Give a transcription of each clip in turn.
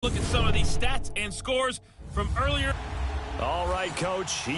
Look at some of these stats and scores from earlier. All right, Coach.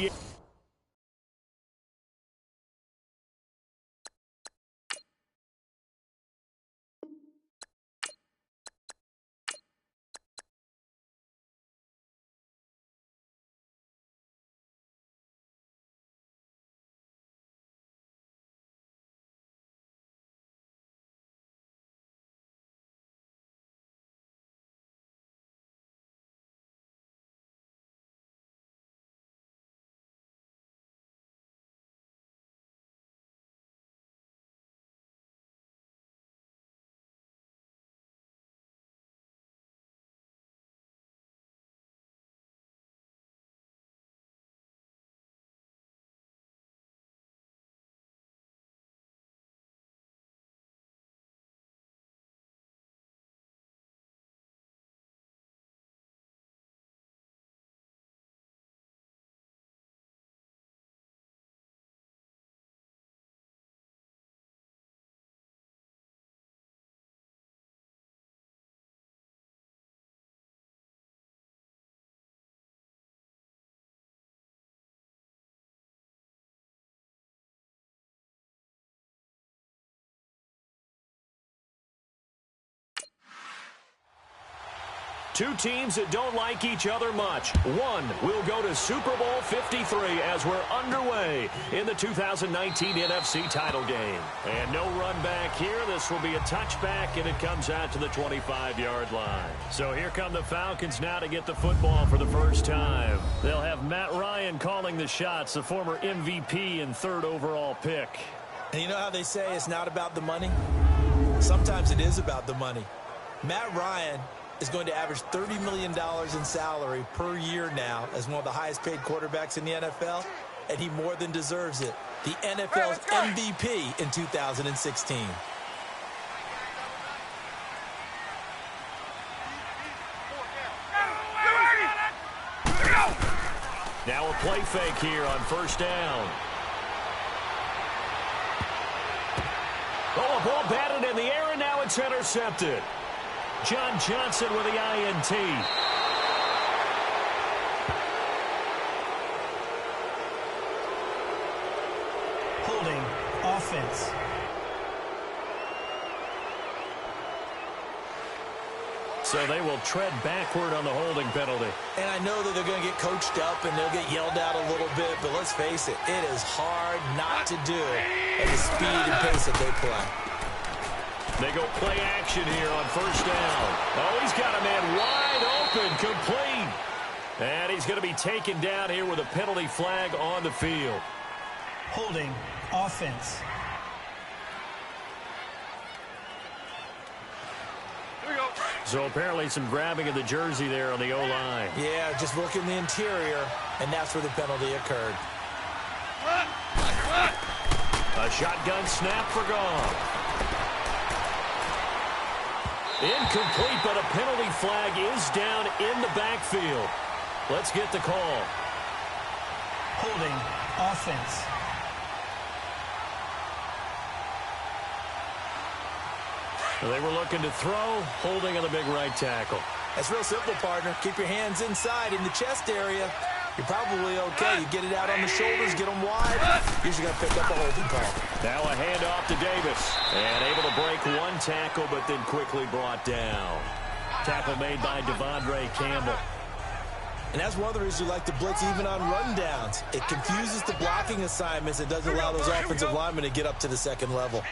Two teams that don't like each other much. One will go to Super Bowl 53 as we're underway in the 2019 NFC title game. And no run back here. This will be a touchback, and it comes out to the 25-yard line. So here come the Falcons now to get the football for the first time. They'll have Matt Ryan calling the shots, the former MVP and third overall pick. And you know how they say it's not about the money? Sometimes it is about the money. Matt Ryan is going to average $30 million in salary per year now as one of the highest paid quarterbacks in the NFL, and he more than deserves it. The NFL's MVP in 2016. Now a play fake here on first down. Oh, a ball batted in the air, and now it's intercepted. John Johnson with the INT. Holding offense. So they will tread backward on the holding penalty. And I know that they're going to get coached up and they'll get yelled at a little bit, but let's face it, it is hard not to do at the speed and pace that they play. They go play action here on first down. Oh, he's got a man wide open, complete. And he's going to be taken down here with a penalty flag on the field. Holding offense. So apparently some grabbing of the jersey there on the O-line. Yeah, just look in the interior, and that's where the penalty occurred. A shotgun snap for Goff. Incomplete, but a penalty flag is down in the backfield. Let's get the call. Holding offense. They were looking to throw, holding on the big right tackle. That's real simple, partner. Keep your hands inside in the chest area. You're probably okay. You get it out on the shoulders, get them wide. Usually going to pick up a holding call. Now a handoff to Davis. And able to break one tackle, but then quickly brought down. Tackle made by Devondre Campbell. And that's one of the reasons we like to blitz even on rundowns. It confuses the blocking assignments. It doesn't allow those offensive linemen to get up to the second level.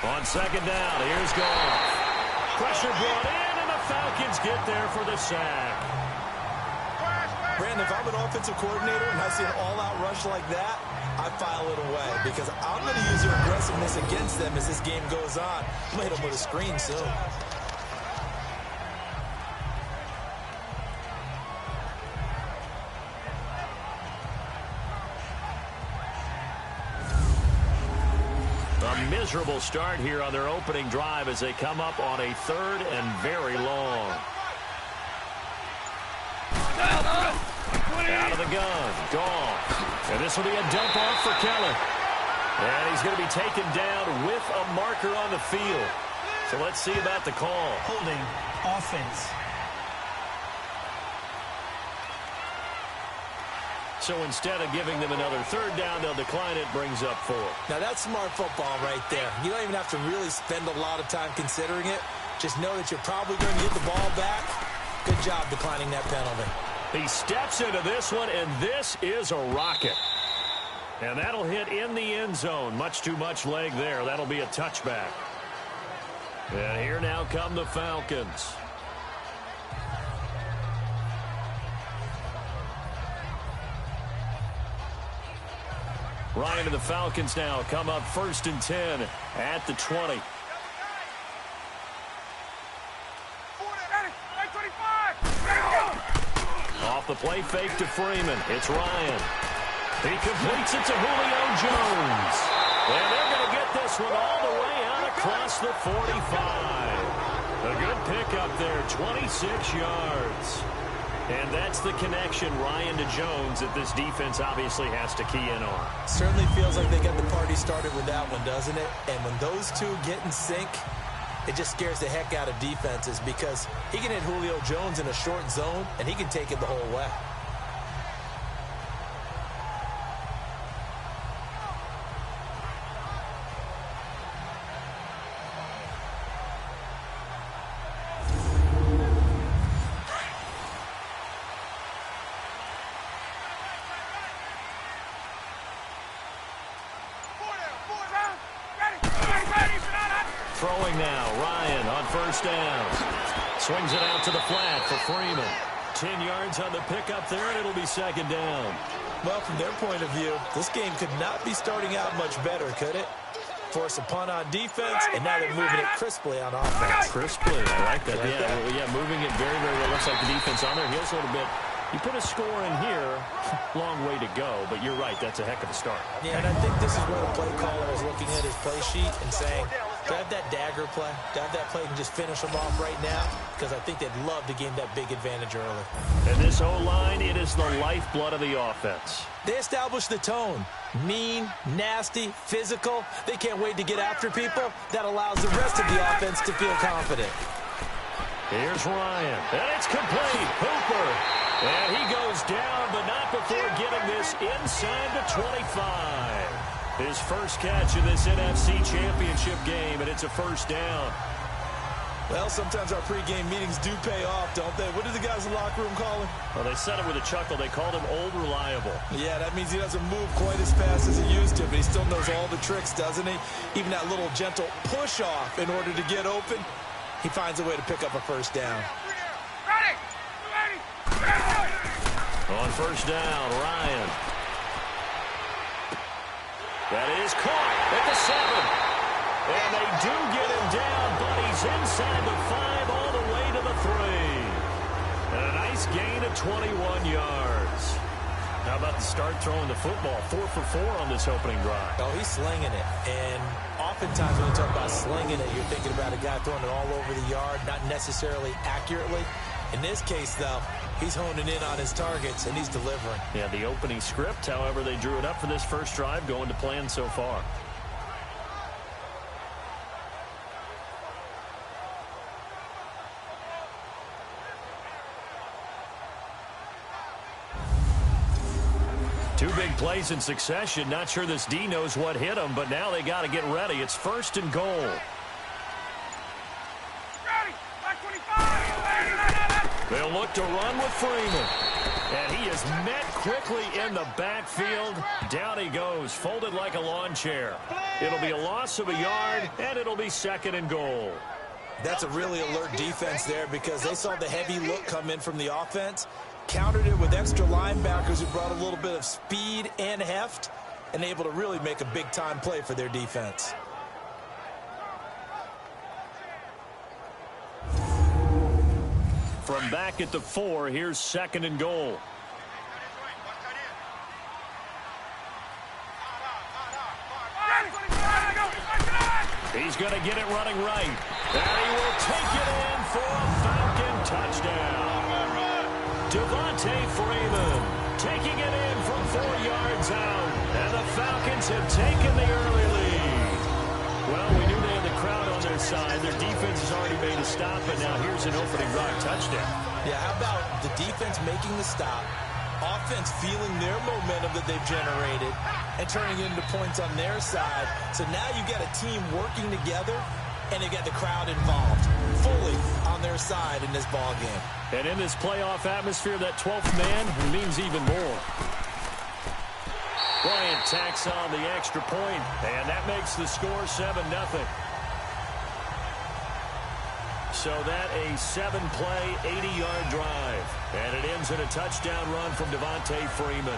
On second down, here's Goff. Pressure brought in, and the Falcons get there for the sack. Brandon, if I'm an offensive coordinator and I see an all-out rush like that, I file it away because I'm going to use their aggressiveness against them as this game goes on. I'm going to hit them with a screen soon. A miserable start here on their opening drive as they come up on a third and very long. Out of the gun, Goff. And this will be a dump off for Keller. And he's going to be taken down with a marker on the field. So let's see about the call. Holding offense. So instead of giving them another third down, they'll decline it, brings up 4. Now that's smart football right there. You don't even have to really spend a lot of time considering it. Just know that you're probably going to get the ball back. Good job declining that penalty. He steps into this one, and this is a rocket. And that'll hit in the end zone. Much too much leg there. That'll be a touchback. And here now come the Falcons. Ryan and the Falcons now come up 1st and 10 at the 20. Off the play fake to Freeman. It's Ryan. He completes it to Julio Jones. And they're going to get this one all the way out across the 45. A good pickup there, 26 yards. And that's the connection, Ryan to Jones, that this defense obviously has to key in on. Certainly feels like they got the party started with that one, doesn't it? And when those two get in sync, it just scares the heck out of defenses because he can hit Julio Jones in a short zone, and he can take it the whole way. Throwing now, Ryan on 1st down. Swings it out to the flat for Freeman. 10 yards on the pickup there, and it'll be 2nd down. Well, from their point of view, this game could not be starting out much better, could it? Force a punt on defense, and now they're moving it crisply on offense. Crisply, I like that. Yeah, moving it very, very well. Looks like the defense on there heals a little bit. You put a score in here, long way to go, but you're right, that's a heck of a start. Yeah, and I think this is where the play caller is looking at his play sheet and saying, do I have that dagger play? Do I have that play and just finish them off right now? Because I think they'd love to gain that big advantage early. And this O-line, it is the lifeblood of the offense. They establish the tone. Mean, nasty, physical. They can't wait to get after people. That allows the rest of the offense to feel confident. Here's Ryan, and it's complete. Hooper. And he goes down, but not before getting this inside the 25. His first catch in this NFC Championship game, and it's a 1st down. Well, sometimes our pregame meetings do pay off, don't they? What do the guys in the locker room call him? Well, they said it with a chuckle. They called him Old Reliable. Yeah, that means he doesn't move quite as fast as he used to, but he still knows all the tricks, doesn't he? Even that little gentle push-off in order to get open, he finds a way to pick up a 1st down. On 1st down, Ryan. That is caught at the 7. And they do get him down, but he's inside the 5 all the way to the 3. And a nice gain of 21 yards. How about the start throwing the football? 4 for 4 on this opening drive. Oh, he's slinging it. And oftentimes when you talk about slinging it, you're thinking about a guy throwing it all over the yard, not necessarily accurately. In this case, though, he's honing in on his targets, and he's delivering. Yeah, the opening script, however, they drew it up for this first drive, going to plan so far. Two big plays in succession. Not sure this D knows what hit him, but now they got to get ready. It's 1st and goal. They'll look to run with Freeman. And he is met quickly in the backfield. Down he goes, folded like a lawn chair. It'll be a loss of a yard, and it'll be 2nd and goal. That's a really alert defense there because they saw the heavy look come in from the offense, countered it with extra linebackers who brought a little bit of speed and heft, and able to really make a big-time play for their defense. From back at the 4, here's 2nd and goal. He's going to get it running right. And he will take it in for a Falcon touchdown. Devontae Freeman taking it in from 4 yards out. And the Falcons have taken the early side. Their defense has already made a stop, and now here's an opening drive touchdown. Yeah, how about the defense making the stop, offense feeling their momentum that they've generated, and turning it into points on their side. So now you got a team working together, and they got the crowd involved fully on their side in this ball game. And in this playoff atmosphere, that 12th man means even more. Bryant tacks on the extra point, and that makes the score 7-0. So that a 7-play, 80-yard drive. And it ends in a touchdown run from Devontae Freeman.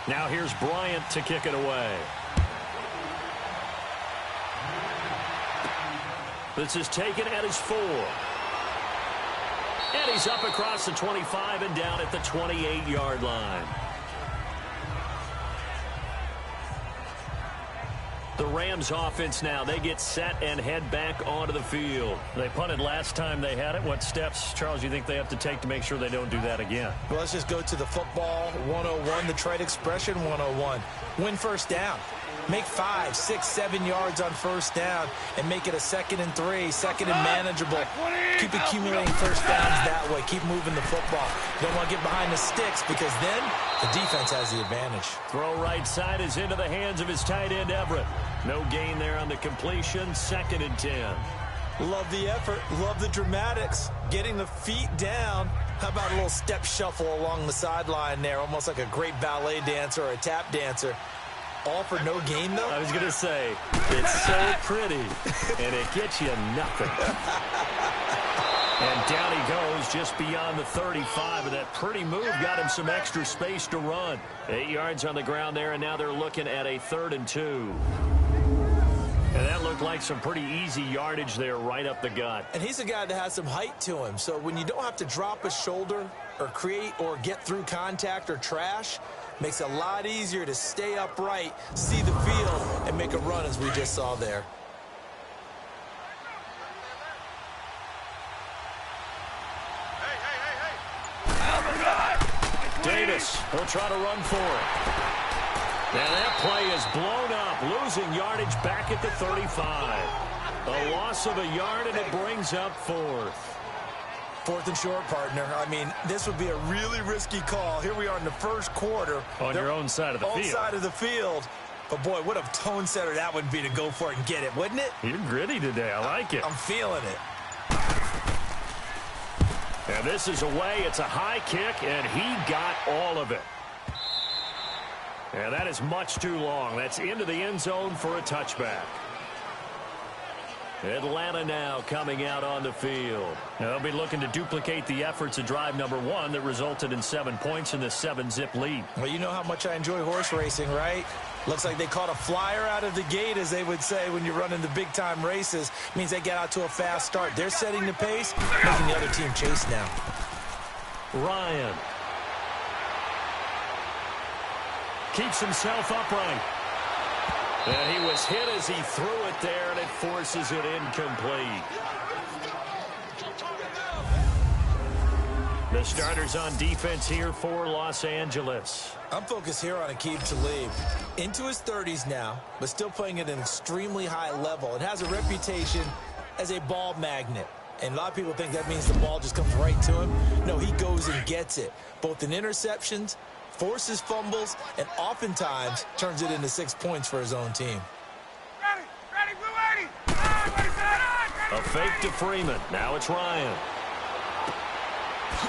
Now here's Bryant to kick it away. This is taken at his 4. And he's up across the 25 and down at the 28-yard line. The Rams offense now, they get set and head back onto the field. They punted last time they had it. What steps, Charles, you think they have to take to make sure they don't do that again? Well, let's just go to the football 101, the trade expression 101. Win first down. Make 5, 6, 7 yards on first down and make it a 2nd and 3, 2nd and manageable. Keep accumulating first downs that way. Keep moving the football. You don't want to get behind the sticks because then the defense has the advantage. Throw right side is into the hands of his tight end, Everett. No gain there on the completion, 2nd and 10. Love the effort. Love the dramatics. Getting the feet down. How about a little step shuffle along the sideline there, almost like a great ballet dancer or a tap dancer. All for no gain, though? I was going to say, it's so pretty, and it gets you nothing. And down he goes just beyond the 35, and that pretty move got him some extra space to run. 8 yards on the ground there, and now they're looking at a 3rd and 2. And that looked like some pretty easy yardage there right up the gut. And he's a guy that has some height to him, so when you don't have to drop a shoulder or create or get through contact or trash, makes it a lot easier to stay upright, see the field, and make a run as we just saw there. Davis will try to run for it. Now that play is blown up, losing yardage back at the 35. A loss of a yard, and it brings up 4th. 4th and short, partner. I mean, this would be a really risky call. Here we are in the first quarter. On your own side of the field. Own side of the field. But, boy, what a tone setter that would be to go for it and get it, wouldn't it? You're gritty today. I like it. I'm feeling it. And this is away. It's a high kick, and he got all of it. And that is much too long. That's into the end zone for a touchback. Atlanta now coming out on the field. Now they'll be looking to duplicate the efforts of drive number 1 that resulted in 7 points in the 7-zip lead. Well, you know how much I enjoy horse racing, right? Looks like they caught a flyer out of the gate, as they would say when you're running the big-time races. Means they get out to a fast start. They're setting the pace, making the other team chase now. Ryan keeps himself upright. And he was hit as he threw it there, and it forces it incomplete. The starters on defense here for Los Angeles. I'm focused here on Aqib Talib. Into his 30s now, but still playing at an extremely high level. It has a reputation as a ball magnet. And a lot of people think that means the ball just comes right to him. No, he goes and gets it, both in interceptions, forces fumbles, and oftentimes turns it into 6 points for his own team. A fake to Freeman. Now it's Ryan.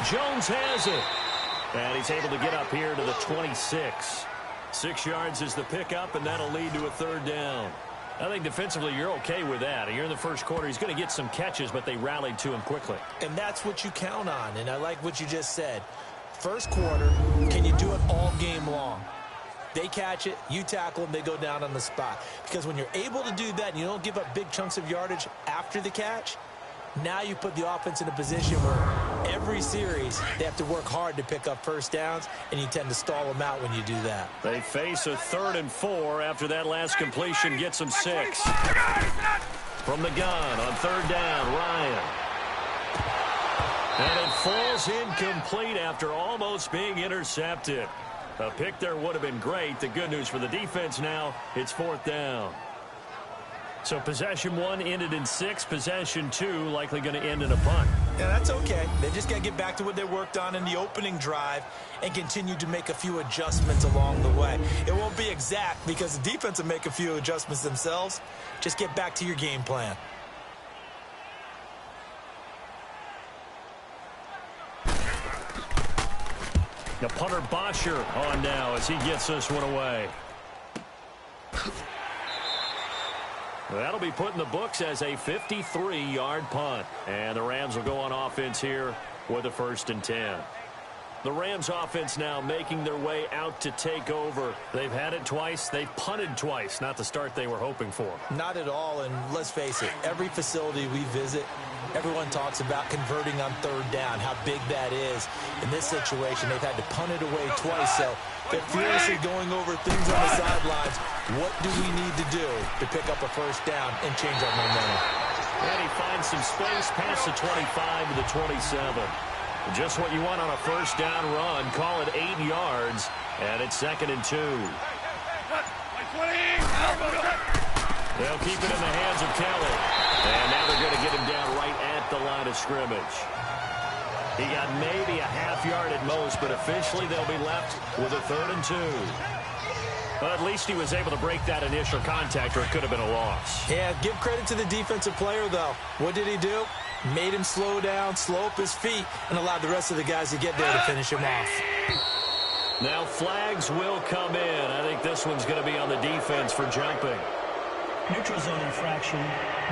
Jones has it. And he's able to get up here to the 26. 6 yards is the pickup, and that'll lead to a 3rd down. I think defensively you're okay with that. Here in the first quarter, he's going to get some catches, but they rallied to him quickly. And that's what you count on, and I like what you just said. First quarter, can you do it all game long? They catch it, you tackle them, they go down on the spot. Because when you're able to do that and you don't give up big chunks of yardage after the catch, now you put the offense in a position where every series they have to work hard to pick up first downs, and you tend to stall them out when you do that. They face a 3rd and 4 after that last completion gets them 6. From the gun on 3rd down, Ryan. And it falls incomplete after almost being intercepted. A pick there would have been great. The good news for the defense now, it's 4th down. So possession 1 ended in 6. Possession 2 likely going to end in a punt. Yeah, that's okay. They just got to get back to what they worked on in the opening drive and continue to make a few adjustments along the way. It won't be exact because the defense will make a few adjustments themselves. Just get back to your game plan. The punter Bosher on now as he gets this one away. That'll be put in the books as a 53-yard punt. And the Rams will go on offense here with a 1st and 10. The Rams offense now making their way out to take over. They've had it twice. They've punted twice. Not the start they were hoping for. Not at all, and let's face it, every facility we visit, everyone talks about converting on 3rd down, how big that is. In this situation, they've had to punt it away twice, so they're furiously going over things on the sidelines. What do we need to do to pick up a 1st down and change our momentum? And he finds some space past the 25 to the 27. Just what you want on a 1st down run. Call it 8 yards, and it's 2nd and 2. They'll keep it in the hands of Kelly. And now they're going to get him down right at the line of scrimmage. He got maybe a half yard at most, but officially they'll be left with a 3rd and 2. But at least he was able to break that initial contact, or it could have been a loss. Yeah, give credit to the defensive player, though. What did he do? Made him slow down, slow up his feet, and allowed the rest of the guys to get there to finish him off. Now flags will come in. I think this one's going to be on the defense for jumping. Neutral zone infraction,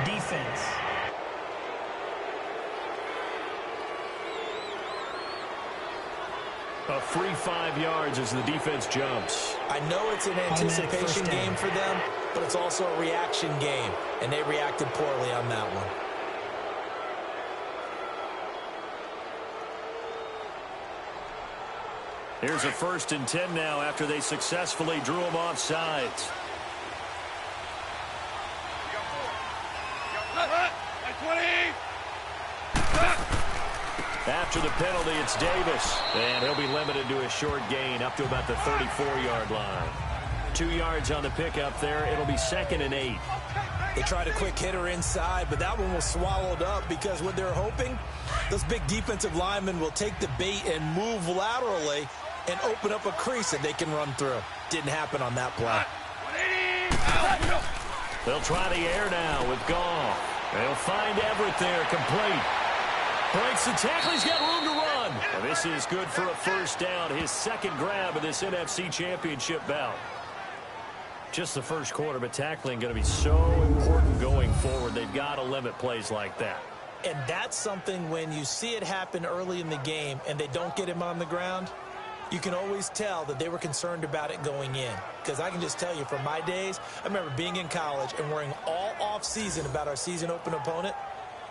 defense. A free 5 yards as the defense jumps. I know it's an anticipation game for them, but it's also a reaction game, and they reacted poorly on that one. Here's a 1st and 10 now after they successfully drew him off sides. After the penalty, it's Davis. And he'll be limited to a short gain up to about the 34-yard line. 2 yards on the pickup there. It'll be 2nd and 8. They tried a quick hitter inside, but that one was swallowed up because what they're hoping, those big defensive linemen will take the bait and move laterally and open up a crease that they can run through. Didn't happen on that play. They'll try the air now with Goff. They'll find Everett there, complete. Breaks the tackle, he's got room to run. And this is good for a 1st down, his 2nd grab of this NFC Championship bout. Just the 1st quarter, but tackling going to be so important going forward. They've got to limit plays like that. And that's something when you see it happen early in the game and they don't get him on the ground, you can always tell that they were concerned about it going in. Because I can just tell you from my days, I remember being in college and worrying all off-season about our season open opponent,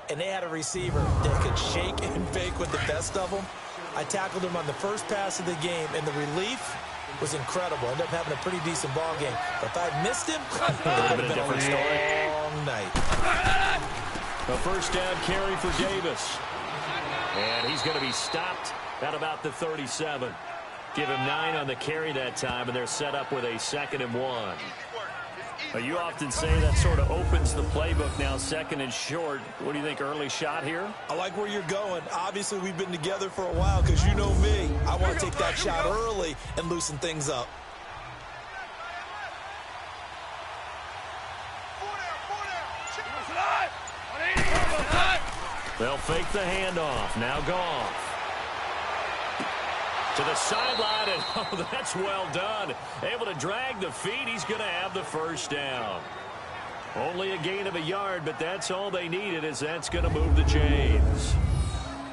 and they had a receiver that could shake and bake with the best of them. I tackled him on the first pass of the game, and the relief was incredible. Ended up having a pretty decent ball game. But if I missed him, it would have been a different long night. A 1st down carry for Davis. And he's going to be stopped at about the 37. Give him 9 on the carry that time, and they're set up with a 2nd and 1. You often say that sort of opens the playbook now, 2nd and short. What do you think, early shot here? I like where you're going. Obviously, we've been together for a while because you know me. I want to take that shot early and loosen things up. They'll fake the handoff. Now Goff. To the sideline, and oh, that's well done. Able to drag the feet. He's going to have the 1st down. Only a gain of a yard, but that's all they needed, as that's going to move the chains.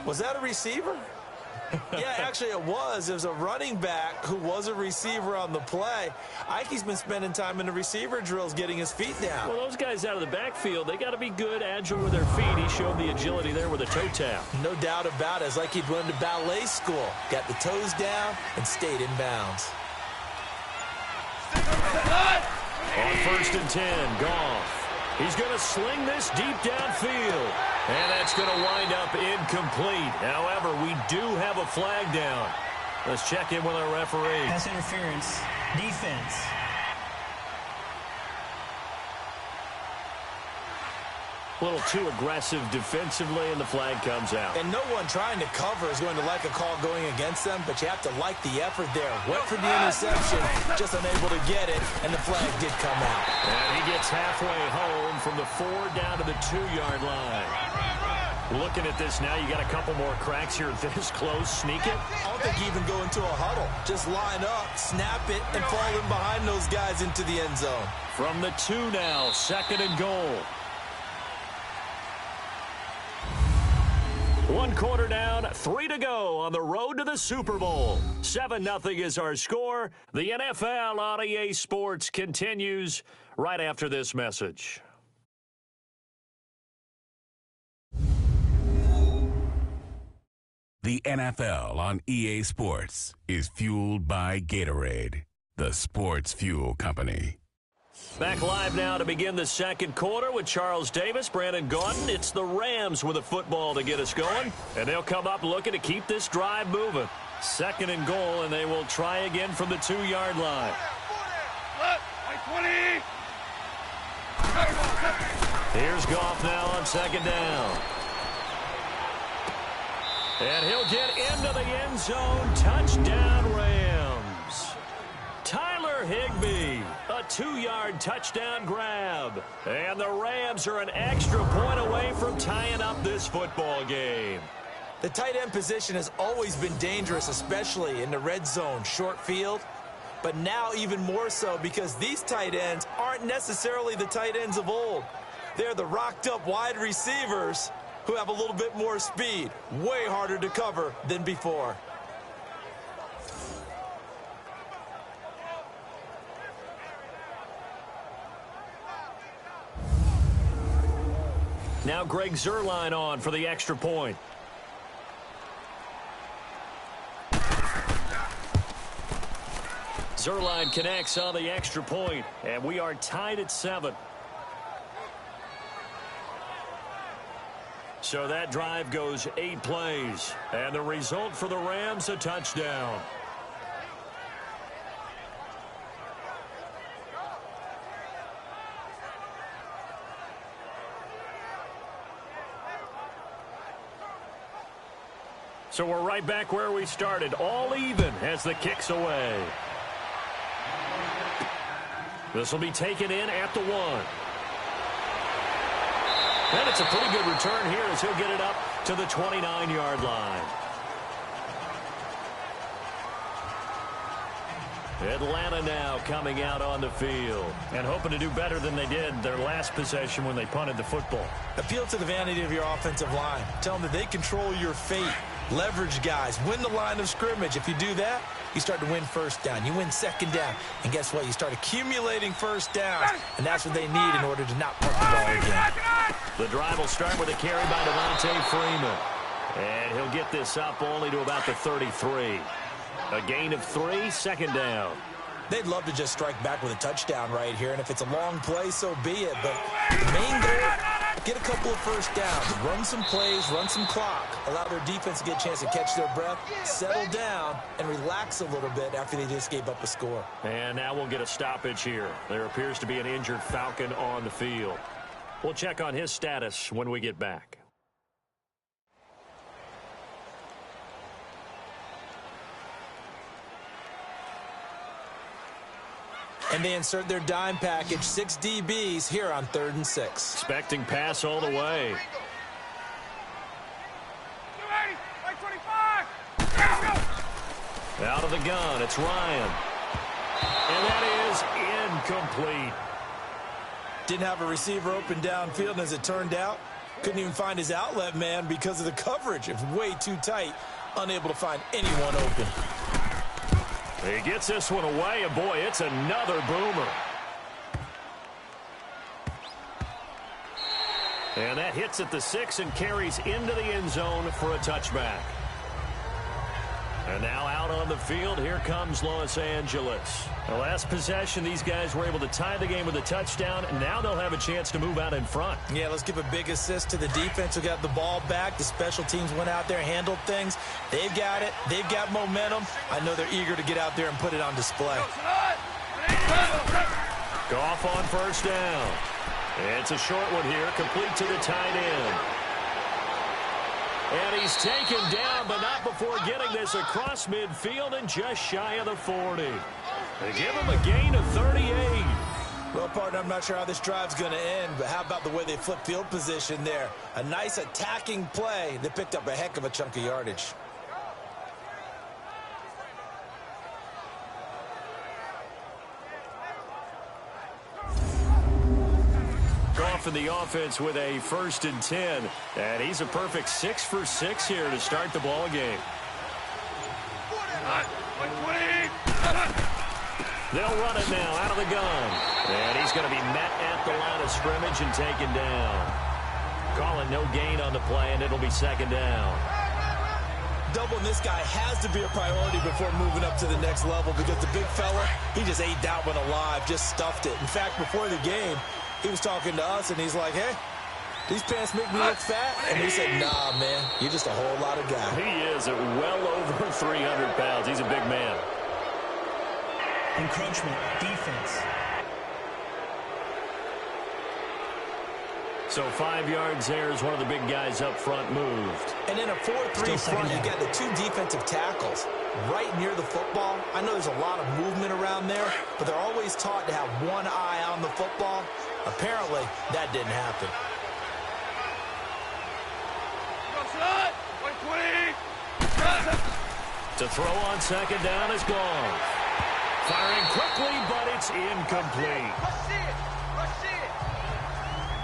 Was that a receiver? Yeah, actually it was. It was a running back who was a receiver on the play. Ike's been spending time in the receiver drills getting his feet down. Well, those guys out of the backfield, they got to be good, agile with their feet. He showed the agility there with a toe tap. No doubt about it. It's like he'd run to ballet school. Got the toes down and stayed in bounds. On 1st and 10, Goff. He's going to sling this deep downfield. And that's going to wind up incomplete. However, we do have a flag down. Let's check in with our referee. Pass interference. Defense. A little too aggressive defensively, and the flag comes out. And no one trying to cover is going to like a call going against them, but you have to like the effort there. Went for the interception, just unable to get it, and the flag did come out. And he gets halfway home from the 4 down to the 2-yard line. Looking at this now, you got a couple more cracks here this close. Sneak it. I don't think you even go into a huddle. Just line up, snap it, and fall in behind those guys into the end zone. From the 2 now, 2nd and goal. 1 quarter down, 3 to go on the road to the Super Bowl. 7-0 is our score. The NFL on EA Sports continues right after this message. The NFL on EA Sports is fueled by Gatorade, the sports fuel company. Back live now to begin the 2nd quarter with Charles Davis, Brandon Gaudin. It's the Rams with a football to get us going, and they'll come up looking to keep this drive moving. 2nd and goal, and they will try again from the 2-yard line. Here's Goff now on 2nd down. And he'll get into the end zone. Touchdown, Rams. Tyler Higbee, a 2-yard touchdown grab. And the Rams are an extra point away from tying up this football game. The tight end position has always been dangerous, especially in the red zone, short field. But now even more so because these tight ends aren't necessarily the tight ends of old. They're the rocked-up wide receivers who have a little bit more speed. Way harder to cover than before. Now Greg Zuerlein on for the extra point. Zuerlein connects on the extra point, and we are tied at 7. So that drive goes 8 plays, and the result for the Rams, a touchdown. So we're right back where we started, all even as the kick's away. This will be taken in at the 1. And it's a pretty good return here as he'll get it up to the 29-yard line. Atlanta now coming out on the field and hoping to do better than they did their last possession when they punted the football. Appeal to the vanity of your offensive line. Tell them that they control your fate. Leverage guys. Win the line of scrimmage. If you do that, you start to win first down. You win second down. And guess what? You start accumulating first downs. And that's what they need in order to not punt the ball again. The drive will start with a carry by Devontae Freeman. And he'll get this up only to about the 33. A gain of 3, second down. They'd love to just strike back with a touchdown right here. And if it's a long play, so be it. But the main goal, get a couple of first downs. Run some plays, run some clock. Allow their defense to get a chance to catch their breath, settle down, and relax a little bit after they just gave up a score. And now we'll get a stoppage here. There appears to be an injured Falcon on the field. We'll check on his status when we get back. And they insert their dime package, 6 DBs here on 3rd and 6. Expecting pass all the way. Out of the gun, it's Ryan. And that is incomplete. Didn't have a receiver open downfield, and as it turned out, couldn't even find his outlet man because of the coverage. It was way too tight, unable to find anyone open. He gets this one away, and boy, it's another boomer. And that hits at the 6 and carries into the end zone for a touchback. And now out on the field, here comes Los Angeles. The last possession, these guys were able to tie the game with a touchdown, and now they'll have a chance to move out in front. Yeah, let's give a big assist to the defense who got the ball back. The special teams went out there, handled things. They've got it. They've got momentum. I know they're eager to get out there and put it on display. Goff on first down. It's a short one here, complete to the tight end. And he's taken down, but not before getting this across midfield and just shy of the 40. They give him a gain of 38. Well, partner, I'm not sure how this drive's going to end, but how about the way they flip field position there? A nice attacking play. They picked up a heck of a chunk of yardage. Goff in the offense with a 1st and 10. And he's a perfect 6 for 6 here to start the ball game. They'll run it now out of the gun. And he's going to be met at the line of scrimmage and taken down. Calling no gain on the play, and it'll be 2nd down. Doubling this guy has to be a priority before moving up to the next level because the big fella, he just ate that one alive, just stuffed it. In fact, before the game, he was talking to us, and he's like, hey, these pants make me look fat? And we said, nah, man, you're just a whole lot of guy. He is at well over 300 pounds. He's a big man. Encroachment, defense. So 5 yards there as one of the big guys up front moved. And in a 4-3 front, you got the 2 defensive tackles right near the football. I know there's a lot of movement around there, but they're always taught to have one eye on the football. Apparently, that didn't happen. To throw on 2nd down is gone. Firing quickly, but it's incomplete.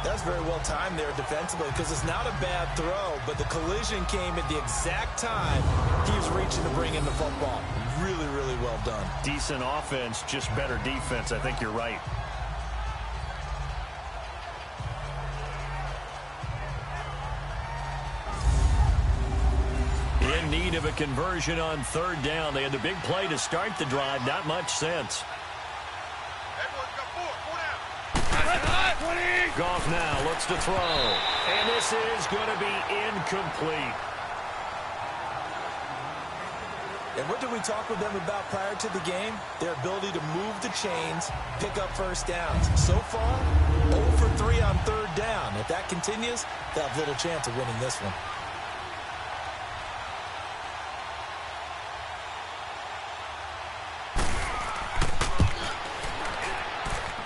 That's very well timed there defensively because it's not a bad throw, but the collision came at the exact time he was reaching to bring in the football. Really, really well done. Decent offense, just better defense. I think you're right. In need of a conversion on 3rd down. They had the big play to start the drive. Not much sense. Goff now looks to throw. And this is going to be incomplete. And what did we talk with them about prior to the game? Their ability to move the chains, pick up 1st downs. So far, 0 for 3 on 3rd down. If that continues, they'll have little chance of winning this one.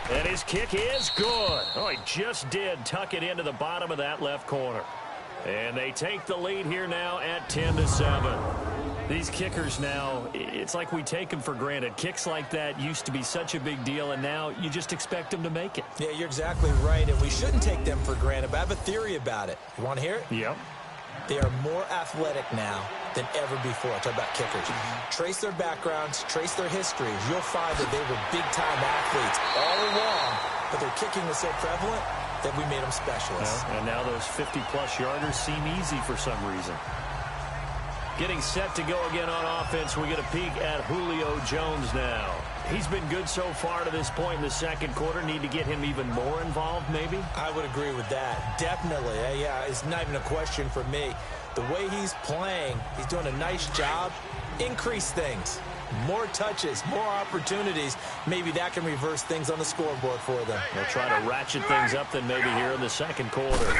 And his kick is good. Oh, he just did tuck it into the bottom of that left corner. And they take the lead here now at 10-7. These kickers now, it's like we take them for granted. Kicks like that used to be such a big deal, and now you just expect them to make it. Yeah, you're exactly right, and we shouldn't take them for granted, but I have a theory about it. You want to hear it? Yep. They are more athletic now than ever before. Talk about kickers. Trace their backgrounds, trace their histories. You'll find that they were big-time athletes all along, but their kicking was so prevalent that we made them specialists. Yeah, and now those 50-plus yarders seem easy for some reason. Getting set to go again on offense, we get a peek at Julio Jones now. He's been good so far to this point in the 2nd quarter. Need to get him even more involved, maybe? I would agree with that. Definitely. Yeah, it's not even a question for me. The way he's playing, he's doing a nice job. Increase things. More touches, more opportunities. Maybe that can reverse things on the scoreboard for them. They'll try to ratchet things up then maybe here in the 2nd quarter.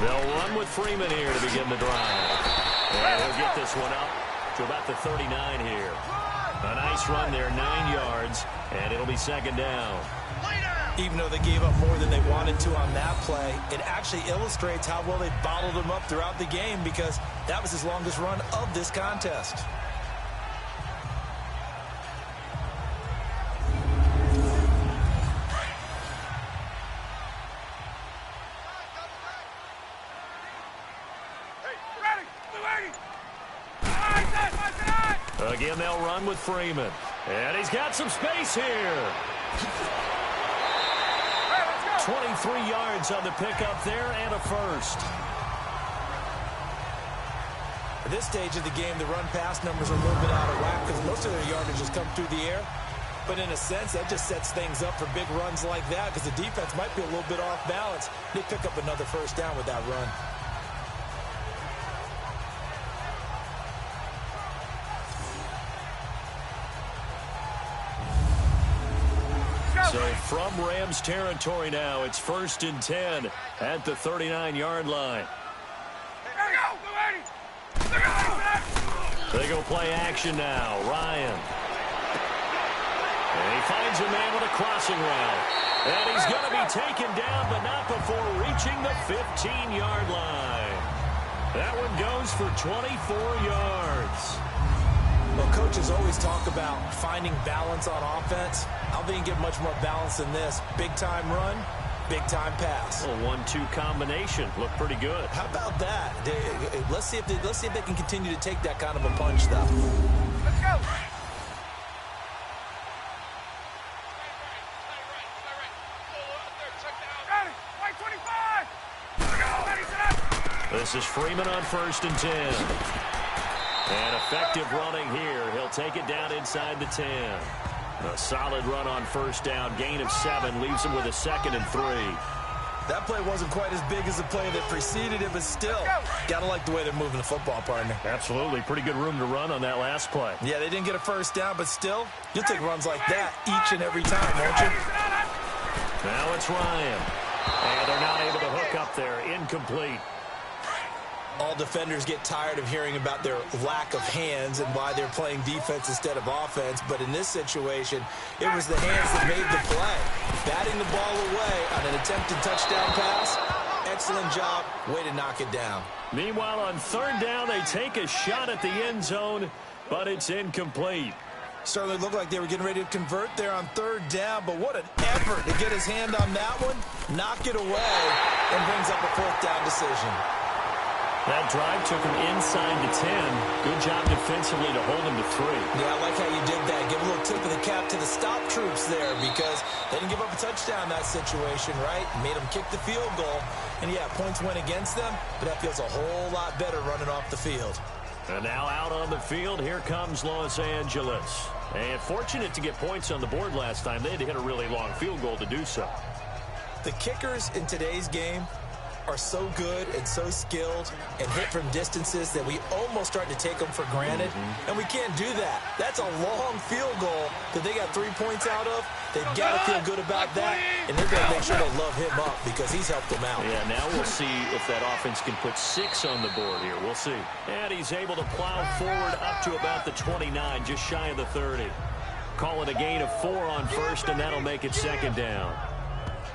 They'll run with Freeman here to begin the drive. And he'll get this one up to about the 39 here. A nice run there, 9 yards, and it'll be 2nd down. Even though they gave up more than they wanted to on that play, it actually illustrates how well they bottled him up throughout the game because that was his longest run of this contest. Again, they'll run with Freeman. And he's got some space here. 23 yards on the pickup there and a first. At this stage of the game, the run-pass numbers are a little bit out of whack because most of their yardage has come through the air. But in a sense, that just sets things up for big runs like that because the defense might be a little bit off balance. They pick up another first down with that run. So from Rams territory now, it's 1st and 10 at the 39-yard line. They go play action now. Ryan. And he finds a man with a crossing route. And he's going to be taken down, but not before reaching the 15-yard line. That one goes for 24 yards. Well, coaches always talk about finding balance on offense. I don't think you can get much more balance than this. Big-time run, big-time pass. A 1-2 combination. Looked pretty good. How about that? Let's see if they can continue to take that kind of a punch, though. Let's go. This is Freeman on 1st and 10. And effective running here. He'll take it down inside the 10. A solid run on 1st down. Gain of 7 leaves him with a 2nd and 3. That play wasn't quite as big as the play that preceded it, but still, gotta like the way they're moving the football, partner. Absolutely. Pretty good room to run on that last play. Yeah, they didn't get a first down, but still, you'll take runs like that each and every time, won't you? Now it's Ryan. And they're not able to hook up there. Incomplete. All defenders get tired of hearing about their lack of hands and why they're playing defense instead of offense. But in this situation, it was the hands that made the play. Batting the ball away on an attempted touchdown pass. Excellent job. Way to knock it down. Meanwhile, on 3rd down, they take a shot at the end zone, but it's incomplete. Certainly looked like they were getting ready to convert there on 3rd down, but what an effort to get his hand on that one, knock it away, and brings up a 4th down decision. That drive took him inside the 10. Good job defensively to hold him to 3. Yeah, I like how you did that. Give a little tip of the cap to the stop troops there because they didn't give up a touchdown in that situation, right? Made them kick the field goal. And, yeah, points went against them, but that feels a whole lot better running off the field. And now out on the field, here comes Los Angeles. And fortunate to get points on the board last time. They had to hit a really long field goal to do so. The kickers in today's game are so good and so skilled and hit from distances that we almost start to take them for granted. And we can't do that. That's a long field goal that they got 3 points out of. They've got to feel good about that, and they're going to make sure to love him up because he's helped them out. Yeah, now we'll see if that offense can put 6 on the board here. We'll see. And he's able to plow forward up to about the 29, just shy of the 30. Call it a gain of 4 on 1st, and that'll make it 2nd down.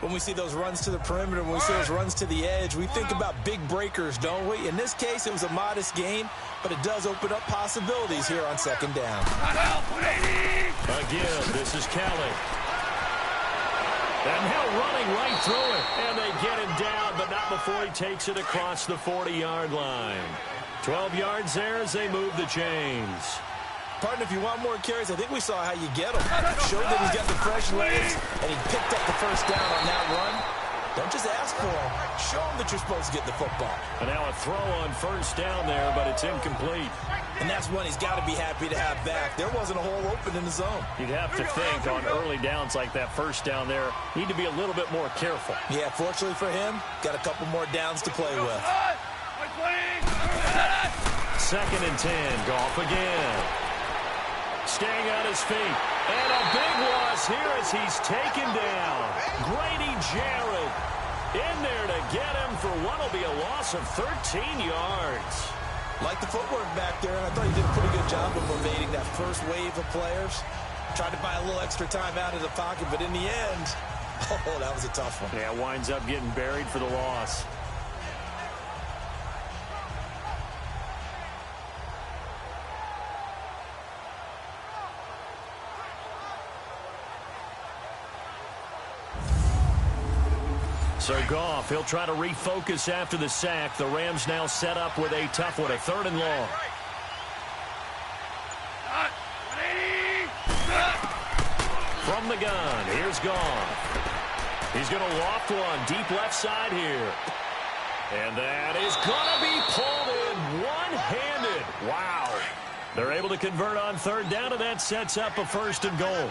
When we see those runs to the perimeter, when we see those runs to the edge, we think about big breakers, don't we? In this case, it was a modest gain, but it does open up possibilities here on 2nd down. Again, this is Kelly. And now running right through it. And they get him down, but not before he takes it across the 40-yard line. 12 yards there as they move the chains. Partner, if you want more carries, I think we saw how you get them. Showed that he's got the fresh legs, and he picked up the first down on that run. Don't just ask for him. Show him that you're supposed to get the football. And now a throw on 1st down there, but it's incomplete. And that's one he's got to be happy to have back. There wasn't a hole open in the zone. You'd have to think on early downs like that 1st down there, need to be a little bit more careful. Yeah, fortunately for him, got a couple more downs to play with. 2nd and 10, Goff again. Staying on his feet. And a big loss here as he's taken down. Grady Jarrett in there to get him for what will be a loss of 13 yards. Like the footwork back there, and I thought he did a pretty good job of evading that first wave of players. Tried to buy a little extra time out of the pocket, but in the end, oh, that was a tough one. Yeah, winds up getting buried for the loss. So Goff, he'll try to refocus after the sack. The Rams now set up with a tough one, a 3rd and long. From the gun, here's Goff. He's going to loft one deep left side here. And that is going to be pulled in one-handed. Wow. They're able to convert on third down, and that sets up a 1st and goal.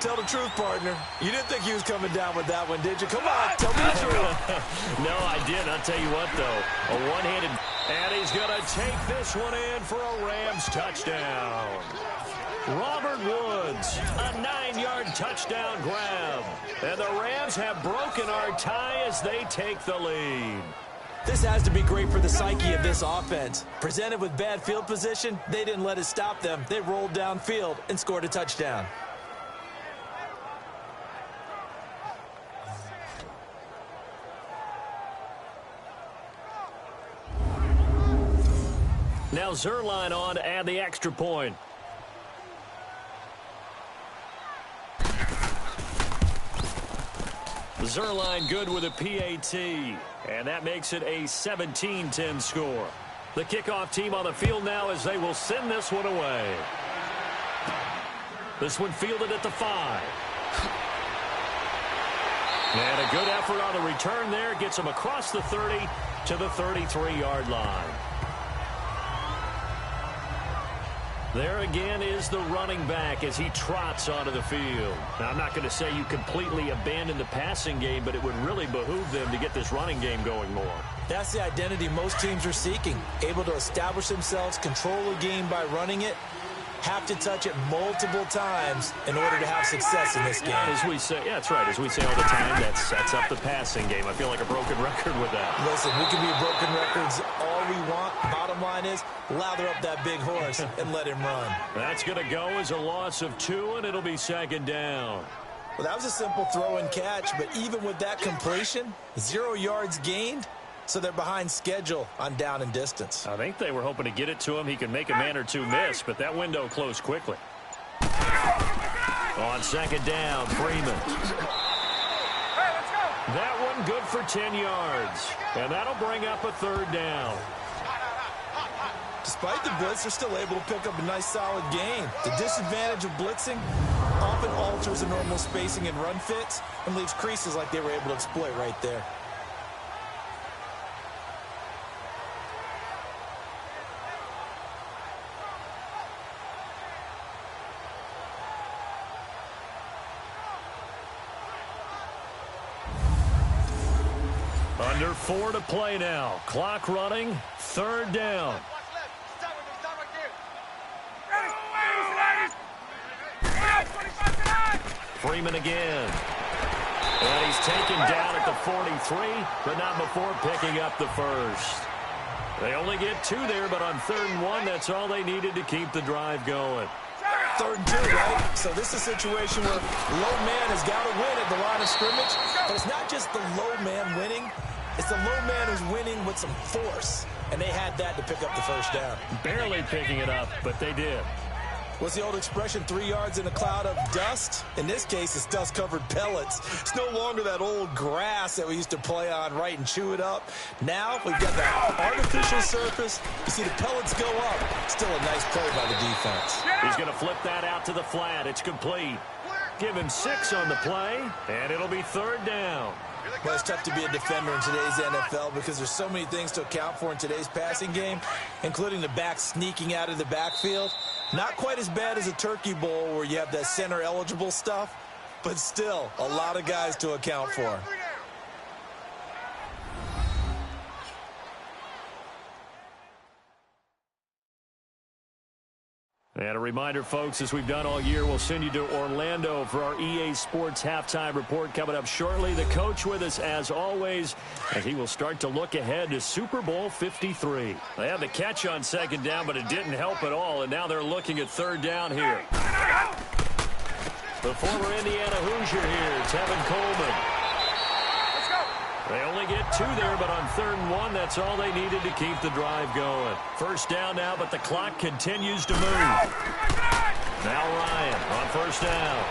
Tell the truth, partner. You didn't think he was coming down with that one, did you? Come on, tell me the truth. No, I didn't. I'll tell you what, though. A one-handed, and he's going to take this one in for a Rams touchdown. Robert Woods, a 9-yard touchdown grab. And the Rams have broken our tie as they take the lead. This has to be great for the psyche of this offense. Presented with bad field position, they didn't let it stop them. They rolled downfield and scored a touchdown. Now Zerline on to add the extra point. Zerline good with a PAT, and that makes it a 17-10 score. The kickoff team on the field now as they will send this one away. This one fielded at the 5. And a good effort on the return there. Gets him across the 30 to the 33-yard line. There again is the running back as he trots onto the field. Now, I'm not going to say you completely abandon the passing game, but it would really behoove them to get this running game going more. That's the identity most teams are seeking. Able to establish themselves, control a game by running it, have to touch it multiple times in order to have success in this game. As we say, yeah, that's right. As we say all the time, that sets up the passing game. I feel like a broken record with that. Listen, we can be broken records all we want. Bottom line is, lather up that big horse and let him run. That's going to go as a loss of 2, and it'll be 2nd down. Well, that was a simple throw and catch, but even with that completion, 0 yards gained. So they're behind schedule on down and distance. I think they were hoping to get it to him. He could make a man or two miss, but that window closed quickly. On 2nd down, Freeman. That one good for 10 yards. And that'll bring up a 3rd down. Despite the blitz, they're still able to pick up a nice solid gain. The disadvantage of blitzing often alters the normal spacing and run fits and leaves creases like they were able to exploit right there. Under 4 to play now. Clock running. 3rd down. Freeman again. And he's taken down at the 43, but not before picking up the 1st. They only get 2 there, but on 3rd and 1, that's all they needed to keep the drive going. 3rd and 2, right? So this is a situation where low man has got to win at the line of scrimmage, but it's not just the low man winning. It's the low man who's winning with some force, and they had that to pick up the 1st down. Barely picking it up, but they did. What's the old expression, 3 yards in a cloud of dust? In this case, it's dust-covered pellets. It's no longer that old grass that we used to play on, right, and chew it up. Now we've got that artificial surface. You see the pellets go up. Still a nice play by the defense. He's going to flip that out to the flat. It's complete. Give him 6 on the play, and it'll be 3rd down. Well, it's tough to be a defender in today's NFL because there's so many things to account for in today's passing game, including the back sneaking out of the backfield. Not quite as bad as a turkey bowl where you have that center-eligible stuff, but still a lot of guys to account for. And a reminder, folks, as we've done all year, we'll send you to Orlando for our EA Sports Halftime Report coming up shortly. The coach with us, as always, and he will start to look ahead to Super Bowl 53. They had the catch on 2nd down, but it didn't help at all, and now they're looking at 3rd down here. The former Indiana Hoosier here, Tevin Coleman. They only get 2 there, but on 3rd and 1, that's all they needed to keep the drive going. 1st down now, but the clock continues to move. Now Ryan on 1st down.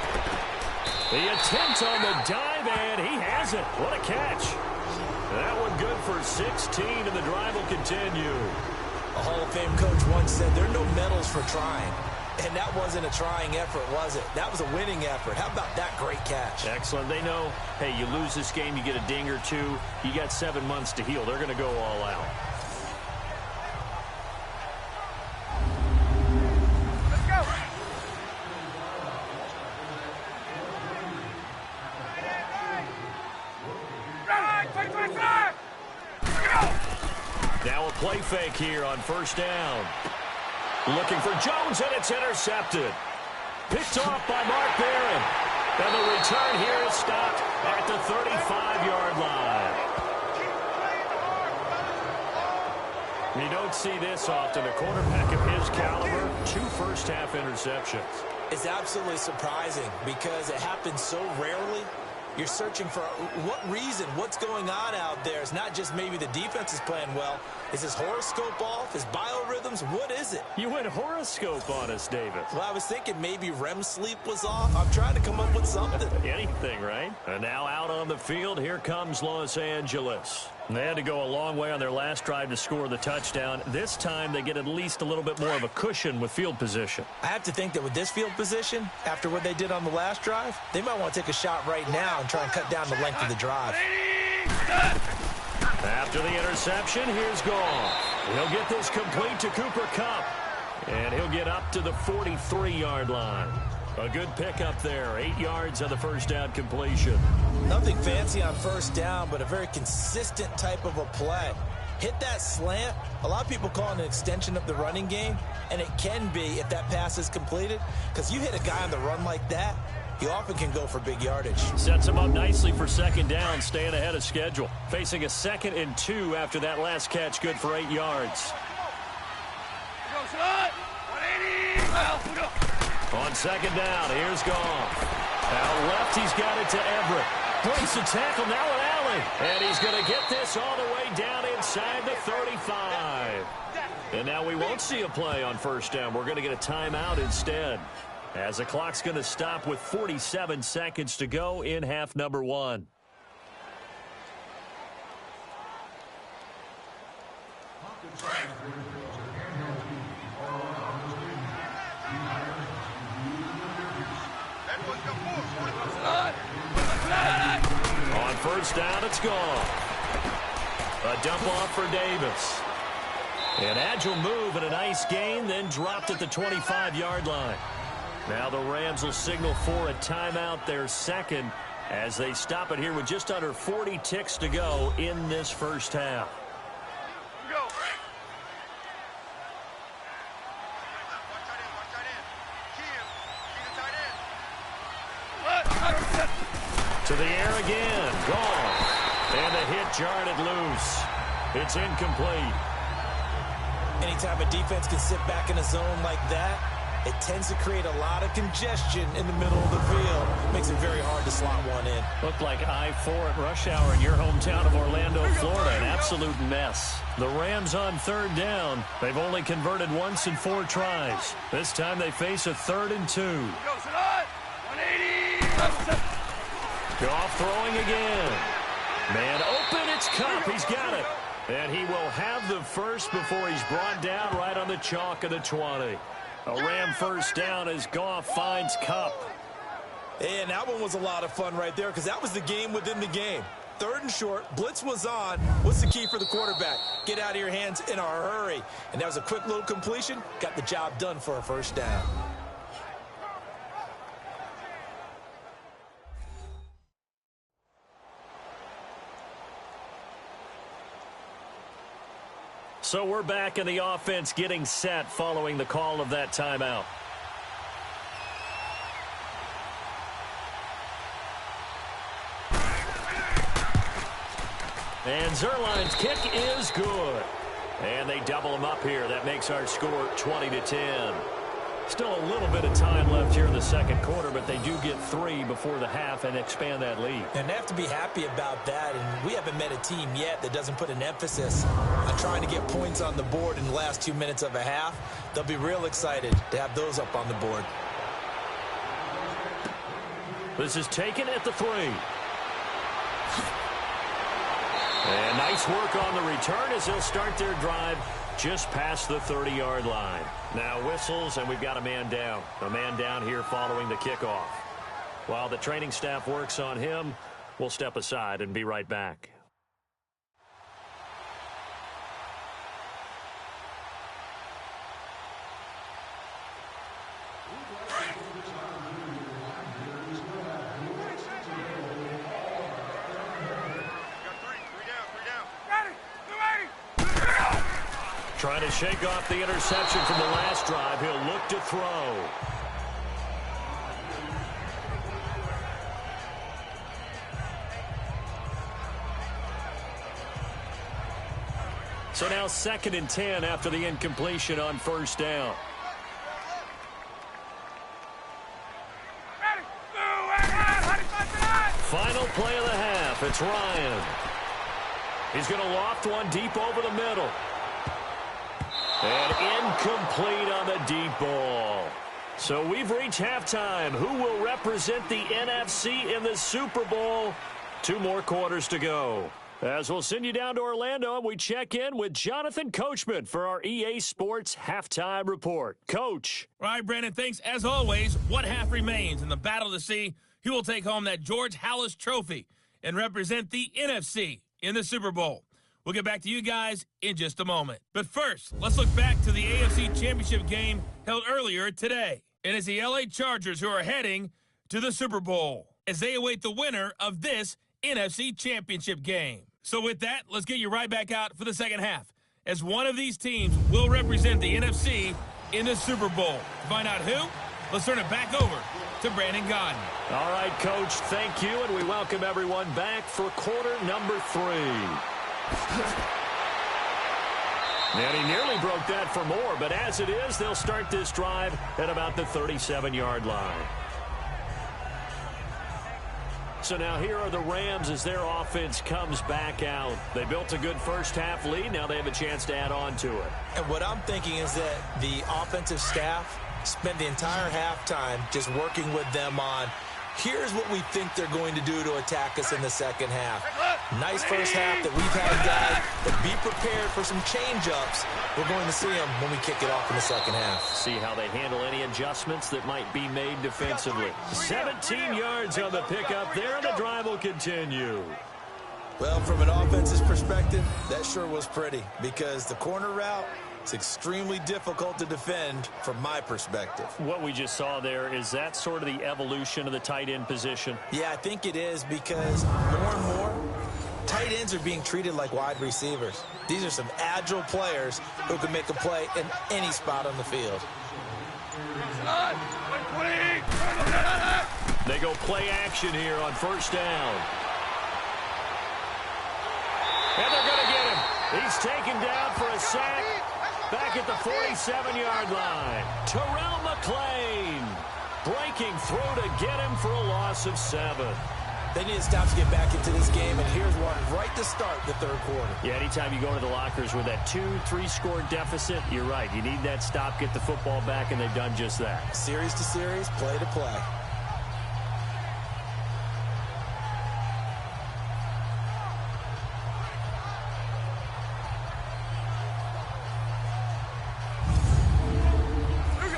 The attempt on the dive, and he has it. What a catch. That one good for 16, and the drive will continue. A Hall of Fame coach once said, there are no medals for trying. And that wasn't a trying effort, was it? That was a winning effort. How about that great catch? Excellent. They know, hey, you lose this game, you get a ding or 2. You got 7 months to heal. They're going to go all out. Now a play fake here on first down. Looking for Jones, and it's intercepted. Picked off by Mark Barron. And the return here is stopped at the 35-yard line. You don't see this often. A quarterback of his caliber, 2 first-half interceptions. It's absolutely surprising because it happens so rarely. You're searching for what reason, what's going on out there. It's not just maybe the defense is playing well. Is his horoscope off? His biorhythms? What is it? You went horoscope on us, Davis. Well, I was thinking maybe REM sleep was off. I'm trying to come up with something. Anything, right? And now out on the field, here comes Los Angeles. They had to go a long way on their last drive to score the touchdown. This time, they get at least a little bit more of a cushion with field position. I have to think that with this field position, after what they did on the last drive, they might want to take a shot right now and try and cut down the length of the drive. After the interception, here's Goff. He'll get this complete to Cooper Kupp. And he'll get up to the 43-yard line. A good pickup there. 8 yards on the first down completion. Nothing fancy on first down, but a very consistent type of a play. Hit that slant. A lot of people call it an extension of the running game, and it can be if that pass is completed, because you hit a guy on the run like that, he often can go for big yardage. Sets him up nicely for second down, staying ahead of schedule. Facing a 2nd and 2 after that last catch, good for 8 yards. On second down, here's Goff. Out left, he's got it to Everett. Breaks the tackle, now an alley. And he's going to get this all the way down inside the 35. And now we won't see a play on first down. We're going to get a timeout instead, as the clock's going to stop with 47 seconds to go in half number 1. On first down, it's gone. A dump off for Davis. An agile move and a nice gain, then dropped at the 25-yard line. Now the Rams will signal for a timeout, their second, as they stop it here with just under 40 ticks to go in this first half. To the air again, gone. And the hit jarred it loose. It's incomplete. Anytime a defense can sit back in a zone like that, it tends to create a lot of congestion in the middle of the field. Makes it very hard to slot one in. Looked like I-4 at rush hour in your hometown of Orlando, Florida. An absolute mess. The Rams on third down. They've only converted once in 4 tries. This time they face a 3rd and 2. Goff throwing again. Man open, it's Kupp. He's got it. And he will have the first before he's brought down right on the chalk of the 20. A Ram first down as Goff finds Kupp. And that one was a lot of fun right there, because that was the game within the game. 3rd and short, blitz was on. What's the key for the quarterback? Get out of your hands in a hurry. And that was a quick little completion. Got the job done for a first down. So we're back in the offense getting set following the call of that timeout. And Zerline's kick is good. And they double him up here. That makes our score 20-10. Still a little bit of time left here in the second quarter, but they do get 3 before the half and expand that lead. And they have to be happy about that. And we haven't met a team yet that doesn't put an emphasis on trying to get points on the board in the last 2 minutes of a half. They'll be real excited to have those up on the board. This is taken at the 3. And nice work on the return as they'll start their drive just past the 30-yard line. Now whistles, and we've got a man down. A man down here following the kickoff. While the training staff works on him, we'll step aside and be right back. Trying to shake off the interception from the last drive. He'll look to throw. So now 2nd and 10 after the incompletion on first down. Final play of the half. It's Ryan. He's going to loft one deep over the middle. And incomplete on the deep ball. So we've reached halftime. Who will represent the NFC in the Super Bowl? 2 more quarters to go. As we'll send you down to Orlando, we check in with Jonathan Coachman for our EA Sports Halftime Report. Coach. All right, Brandon, thanks. As always, what half remains in the battle to see who will take home that George Halas trophy and represent the NFC in the Super Bowl. We'll get back to you guys in just a moment. But first, let's look back to the AFC Championship game held earlier today. And it's the LA Chargers who are heading to the Super Bowl as they await the winner of this NFC Championship game. So with that, let's get you right back out for the second half, as one of these teams will represent the NFC in the Super Bowl. To find out who, let's turn it back over to Brandon Gaudin. All right, Coach, thank you, and we welcome everyone back for quarter number 3. And he nearly broke that for more, but as it is, they'll start this drive at about the 37-yard line. So now here are the Rams as their offense comes back out. They built a good first-half lead. Now they have a chance to add on to it. And what I'm thinking is that the offensive staff spent the entire halftime just working with them on, here's what we think they're going to do to attack us in the second half. Nice first half that we've had, guys, but be prepared for some change-ups. We're going to see them when we kick it off in the second half. See how they handle any adjustments that might be made defensively. 17 yards on the pickup there, and the drive will continue. Well, from an offensive perspective, that sure was pretty, because the corner route, it's extremely difficult to defend from my perspective. What we just saw there, is that sort of the evolution of the tight end position? Yeah, I think it is, because more and more, tight ends are being treated like wide receivers. These are some agile players who can make a play in any spot on the field. They go play action here on first down. And they're going to get him. He's taken down for a sack. Back at the 47-yard line. Terrell McClain breaking through to get him for a loss of 7. They need to stop to get back into this game, and here's one right to start the third quarter. Yeah, anytime you go into the lockers with that 2-3 score deficit, you're right. You need that stop, get the football back, and they've done just that. Series to series, play to play.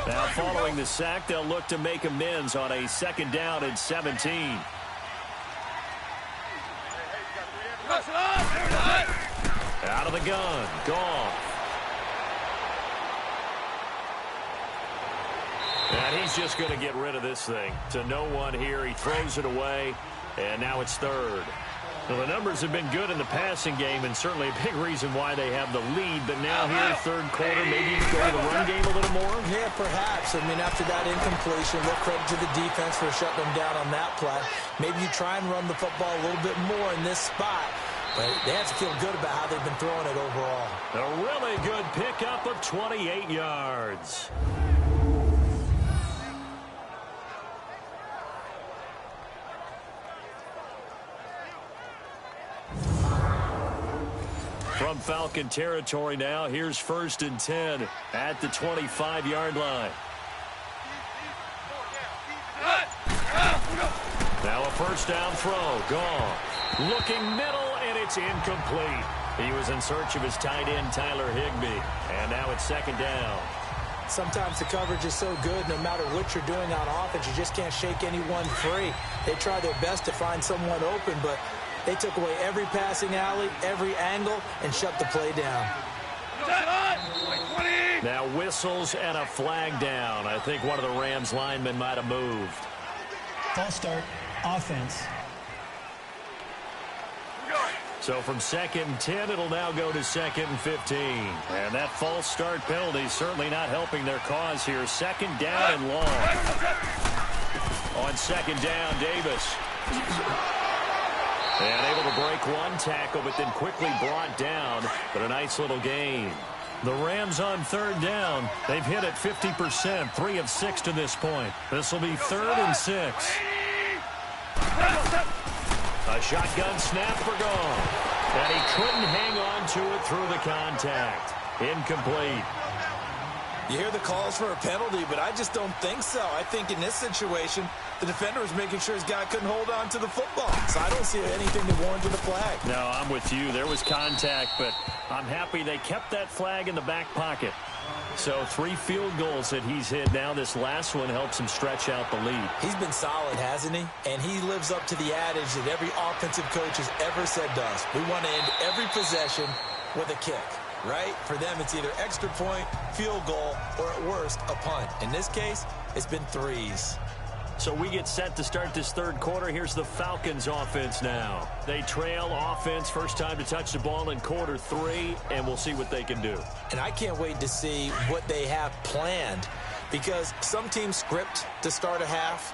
Now, following the sack, they'll look to make amends on a second down and 17. Out of the gun, Goff. And he's just going to get rid of this thing. To no one here, he throws it away, and now it's third. Well, the numbers have been good in the passing game, and certainly a big reason why they have the lead. But now here, third quarter, maybe you go to the run game a little more? Yeah, perhaps. I mean, after that incompletion, we'll credit to the defense for shutting them down on that play. Maybe you try and run the football a little bit more in this spot. But they have to feel good about how they've been throwing it overall. A really good pickup of 28 yards. From Falcon territory now, here's 1st and 10 at the 25-yard line. Now a first down throw. Goff looking middle, and it's incomplete. He was in search of his tight end, Tyler Higbee. And now it's second down. Sometimes the coverage is so good, no matter what you're doing on offense, you just can't shake anyone free. They try their best to find someone open, but they took away every passing alley, every angle, and shut the play down. Now whistles and a flag down. I think one of the Rams linemen might have moved. False start, offense. So from 2nd and 10, it'll now go to 2nd and 15. And that false start penalty is certainly not helping their cause here. 2nd down and long. On 2nd down, Davis. And able to break one tackle, but then quickly brought down. But a nice little gain. The Rams on 3rd down. They've hit it 50%, 3 of 6 to this point. This will be 3rd and 6. A shotgun snap for gone. And he couldn't hang on to it through the contact. Incomplete. You hear the calls for a penalty, but I just don't think so. I think in this situation, the defender was making sure his guy couldn't hold on to the football. So I don't see anything that warranted the flag. No, I'm with you. There was contact, but I'm happy they kept that flag in the back pocket. So 3 field goals that he's hit now. This last one helps him stretch out the lead. He's been solid, hasn't he? And he lives up to the adage that every offensive coach has ever said to us. We want to end every possession with a kick, right? For them, it's either extra point, field goal, or at worst, a punt. In this case, it's been 3s. So we get set to start this 3rd quarter. Here's the Falcons offense now. They trail offense, first time to touch the ball in quarter 3, and we'll see what they can do. And I can't wait to see what they have planned, because some teams script to start a half.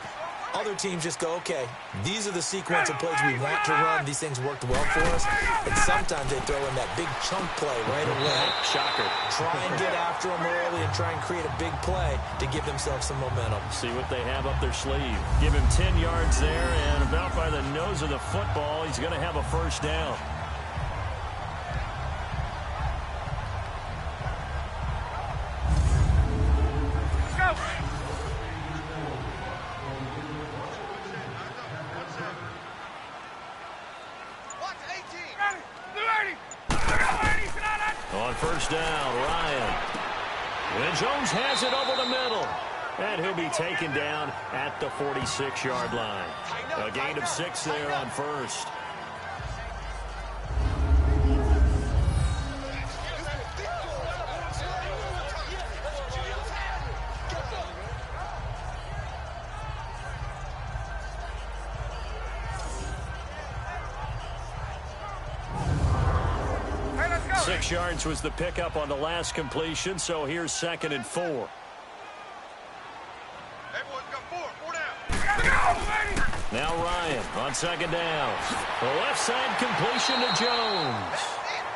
Other teams just go, okay, these are the sequence of plays we want to run. These things worked well for us. And sometimes they throw in that big chunk play right away. Shocker. Try and get after them early and try and create a big play to give themselves some momentum. See what they have up their sleeve. Give him 10 yards there, and about by the nose of the football, he's going to have a first down. On first down, Ryan. And Jones has it over the middle. And he'll be taken down at the 46-yard line. A gain of 6 there on first. Go. 6 yards was the pickup on the last completion, so here's 2nd and 4. Everyone's got four down. Now Ryan on 2nd down. The left side completion to Jones.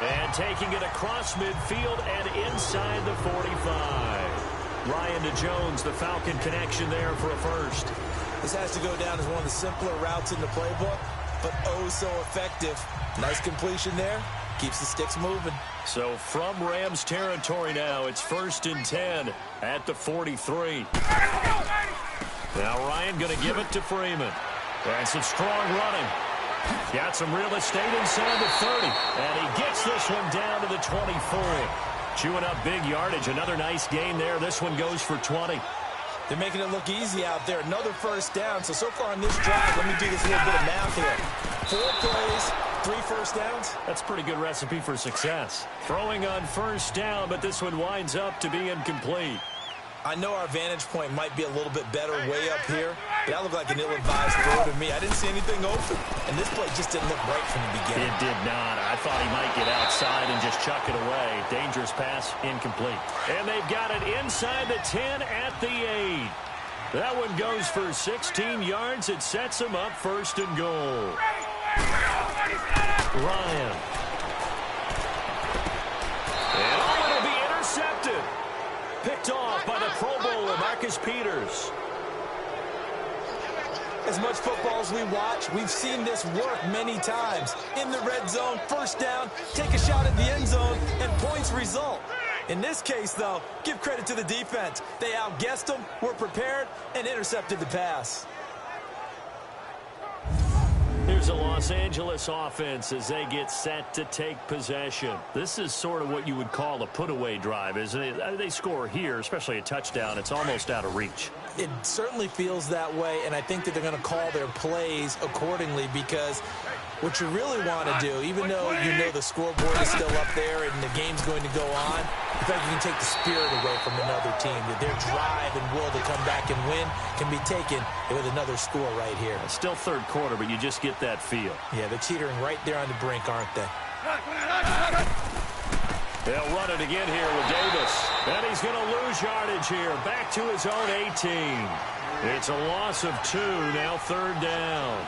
And taking it across midfield and inside the 45. Ryan to Jones, the Falcon connection there for a first. This has to go down as one of the simpler routes in the playbook, but oh so effective. Nice completion there. Keeps the sticks moving. So from Rams territory now, it's 1st and 10 at the 43. Now Ryan going to give it to Freeman. And some strong running. Got some real estate inside the 30. And he gets this one down to the 24. Chewing up big yardage. Another nice gain there. This one goes for 20. They're making it look easy out there. Another first down. So far on this drive, let me do this little bit of math here. 4 plays, 3 first downs. That's a pretty good recipe for success. Throwing on first down, but this one winds up to be incomplete. I know our vantage point might be a little bit better way up here, but that looked like an ill-advised throw to me. I didn't see anything open, and this play just didn't look right from the beginning. It did not. I thought he might get outside and just chuck it away. Dangerous pass, incomplete. And they've got it inside the 10 at the 8. That one goes for 16 yards. It sets him up 1st and goal. Ryan. And it'll be intercepted. Picked off by the Pro Bowler, Marcus Peters. As much football as we watch, we've seen this work many times. In the red zone, first down, take a shot at the end zone, and points result. In this case, though, give credit to the defense. They outguessed them, were prepared, and intercepted the pass. Here's the Los Angeles offense as they get set to take possession. This is sort of what you would call a put-away drive, isn't it? They score here, especially a touchdown. It's almost out of reach. It certainly feels that way, and I think that they're going to call their plays accordingly because What you really want to do, even though you know the scoreboard is still up there and the game's going to go on, in fact, you can take the spirit away from another team. Their drive and will to come back and win can be taken with another score right here. It's still third quarter, but you just get that feel. Yeah, they're teetering right there on the brink, aren't they? They'll run it again here with Davis. And he's going to lose yardage here. Back to his own 18. It's a loss of 2, now third down.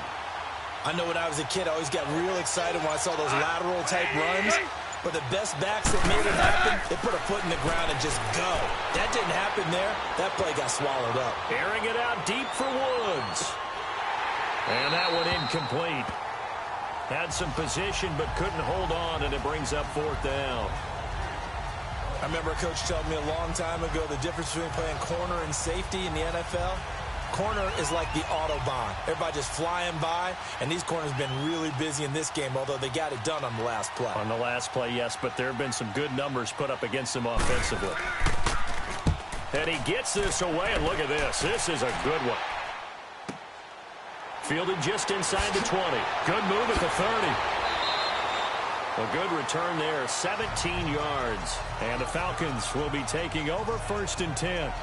I know when I was a kid, I always got real excited when I saw those lateral-type runs. But the best backs that made it happen, they put a foot in the ground and just go. That didn't happen there. That play got swallowed up. Airing it out deep for Woods. And that one incomplete. Had some position but couldn't hold on, and it brings up fourth down. I remember a coach telling me a long time ago the difference between playing corner and safety in the NFL. Corner is like the Autobahn. Everybody just flying by, and these corners have been really busy in this game, although they got it done on the last play. On the last play, yes, but there have been some good numbers put up against him offensively. And he gets this away, and look at this. This is a good one. Fielded just inside the 20. Good move at the 30. A good return there, 17 yards. And the Falcons will be taking over 1st and 10.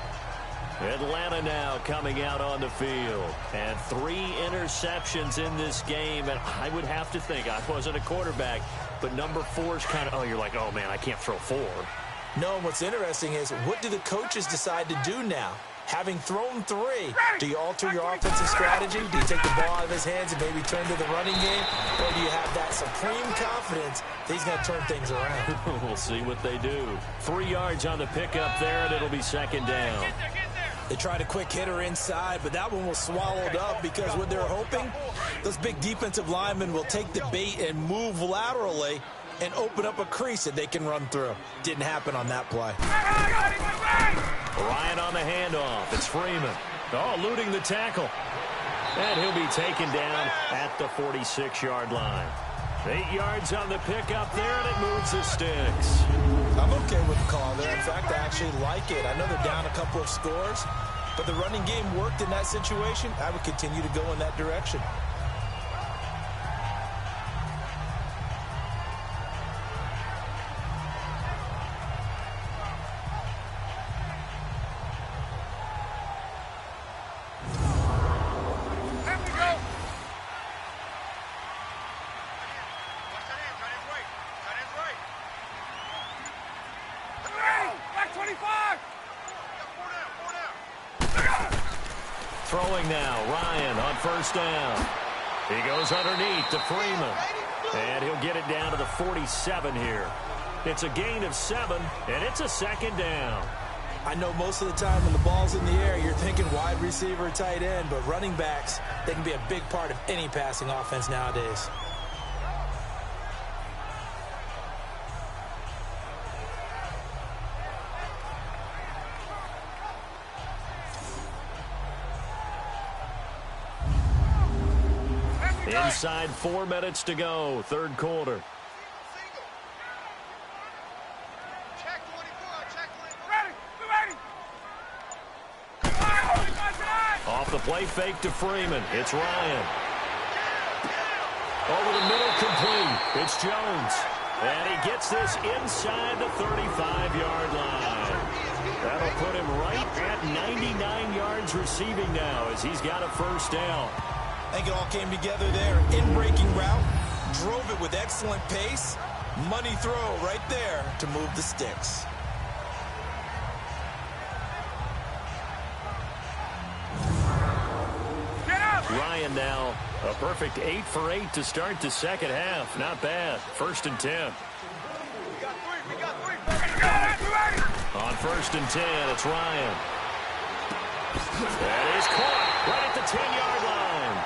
Atlanta now coming out on the field. And 3 interceptions in this game. And I would have to think, I wasn't a quarterback, but number 4 is kind of, oh, you're like, oh, man, I can't throw 4. No, what's interesting is, what do the coaches decide to do now? Having thrown 3, do you alter your offensive strategy? Do you take the ball out of his hands and maybe turn to the running game? Or do you have that supreme confidence that he's going to turn things around? We'll see what they do. 3 yards on the pickup there, and it'll be second down. They tried a quick hitter inside, but that one was swallowed up because what they're hoping, those big defensive linemen will take the bait and move laterally and open up a crease that they can run through. Didn't happen on that play. Ryan on the handoff. It's Freeman. Oh, eluding the tackle. And he'll be taken down at the 46-yard line. 8 yards on the pickup there, and it moves the sticks. I'm okay with the call there. In fact, I actually like it. I know they're down a couple of scores, but the running game worked in that situation. I would continue to go in that direction. Throwing now, Ryan on first down. He goes underneath to Freeman. And he'll get it down to the 47 here. It's a gain of 7, and it's a second down. I know most of the time when the ball's in the air, you're thinking wide receiver, tight end, but running backs, they can be a big part of any passing offense nowadays. Inside 4 minutes to go, third quarter. Check 24, check 24. Ready, Off the play fake to Freeman. It's Ryan. Over the middle, complete. It's Jones. And he gets this inside the 35-yard line. That'll put him right at 99 yards receiving now as he's got a first down. I think it all came together there. In-breaking route, drove it with excellent pace. Money throw right there to move the sticks. Ryan now a perfect 8 for 8 to start the second half. Not bad. 1st and 10. We got 3. On 1st and 10, it's Ryan. That is caught right at the 10-yard line.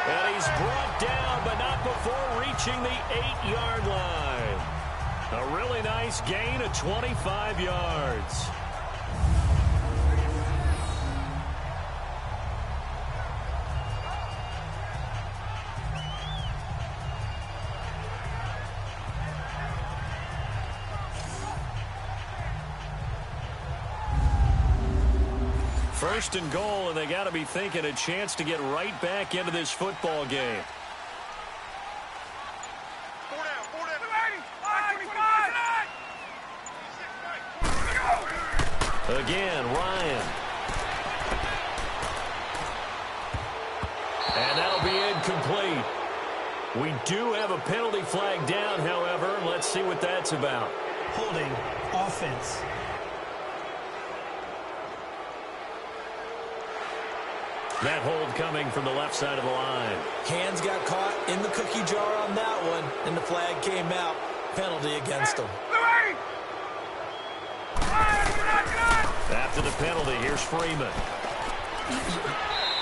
And he's brought down, but not before reaching the 8-yard line. A really nice gain of 25 yards. First and goal, and they got to be thinking a chance to get right back into this football game. Again, Ryan. And that'll be incomplete. We do have a penalty flag down, however. Let's see what that's about. Holding offense. That hold coming from the left side of the line. Hands got caught in the cookie jar on that one, and the flag came out. Penalty against him. After the penalty, here's Freeman.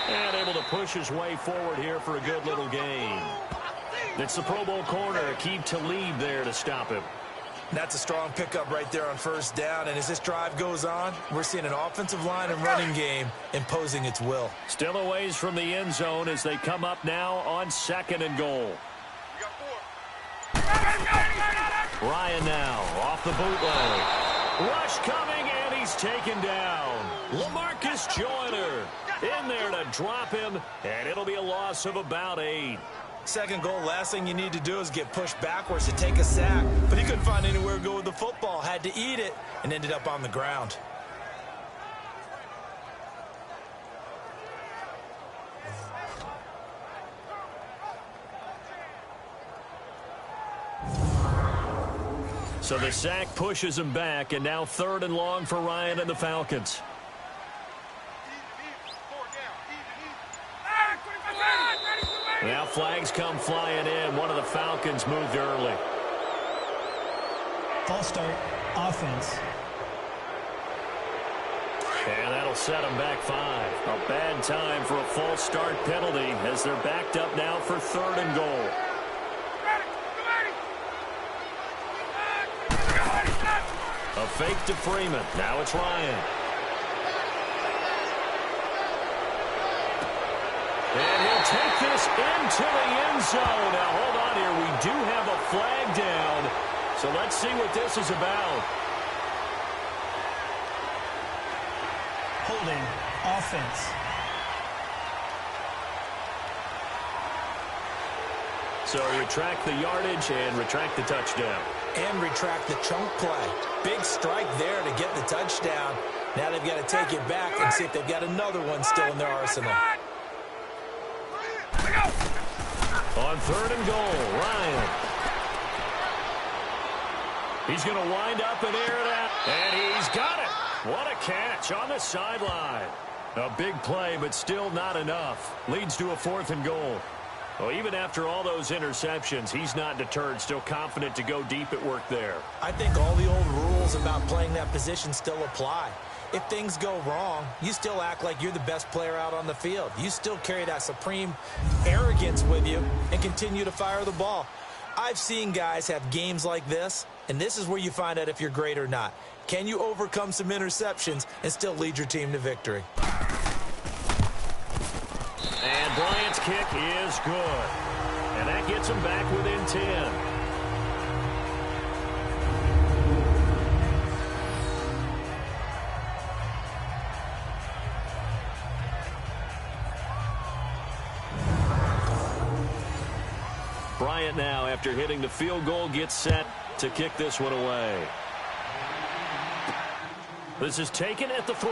And able to push his way forward here for a good little gain. It's the Pro Bowl corner, Aqib Talib there to stop him. That's a strong pickup right there on first down, and as this drive goes on, we're seeing an offensive line and running game imposing its will. Still a ways from the end zone as they come up now on 2nd and goal. Ryan now off the bootleg. Rush coming, and he's taken down. LaMarcus Joyner in there to drop him, and it'll be a loss of about 8. Second goal, last thing you need to do is get pushed backwards to take a sack. But he couldn't find anywhere to go with the football, had to eat it, and ended up on the ground. So the sack pushes him back, and now 3rd and long for Ryan and the Falcons. Now flags come flying in. One of the Falcons moved early. False start, offense. And that'll set them back 5. A bad time for a false start penalty as they're backed up now for 3rd and goal. A fake to Freeman. Now it's Ryan. And he'll take this into the end zone. Now, hold on here. We do have a flag down. So let's see what this is about. Holding offense. So retract the yardage and retract the touchdown. And retract the chunk play. Big strike there to get the touchdown. Now they've got to take it back and see if they've got another one still in their arsenal. On 3rd and goal, Ryan. He's going to wind up and air it out. And he's got it. What a catch on the sideline. A big play, but still not enough. Leads to a 4th and goal. Well, even after all those interceptions, he's not deterred, still confident to go deep at work there. I think all the old rules about playing that position still apply. If things go wrong, you still act like you're the best player out on the field. You still carry that supreme arrogance with you and continue to fire the ball. I've seen guys have games like this, and this is where you find out if you're great or not. Can you overcome some interceptions and still lead your team to victory? And Bryant's kick is good. And that gets him back within 10. Bryant now, after hitting the field goal, gets set to kick this one away. This is taken at the 3.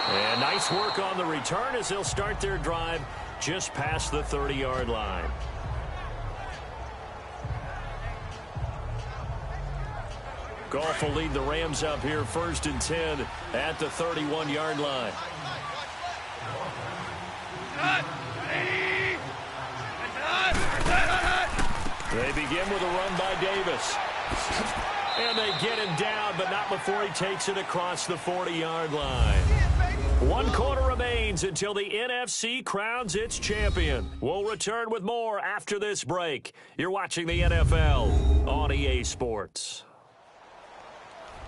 And nice work on the return as they'll start their drive just past the 30-yard line. Goff will lead the Rams up here 1st and 10 at the 31-yard line. They begin with a run by Davis. And they get him down, but not before he takes it across the 40-yard line. 1 quarter remains until the NFC crowns its champion. We'll return with more after this break. You're watching the NFL on EA Sports.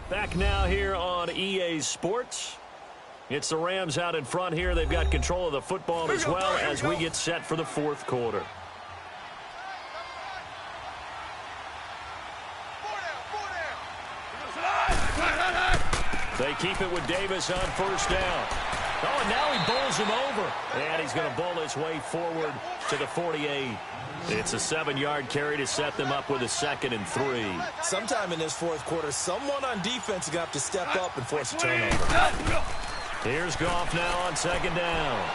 Back now here on EA Sports. It's the Rams out in front here. They've got control of the football as well as we get set for the 4th quarter. They keep it with Davis on 1st down. Oh, and now he bowls him over. And he's going to bowl his way forward to the 48. It's a 7-yard carry to set them up with a 2nd and 3. Sometime in this fourth quarter, someone on defense is going to have to step up and force a turnover. Here's Goff now on 2nd down.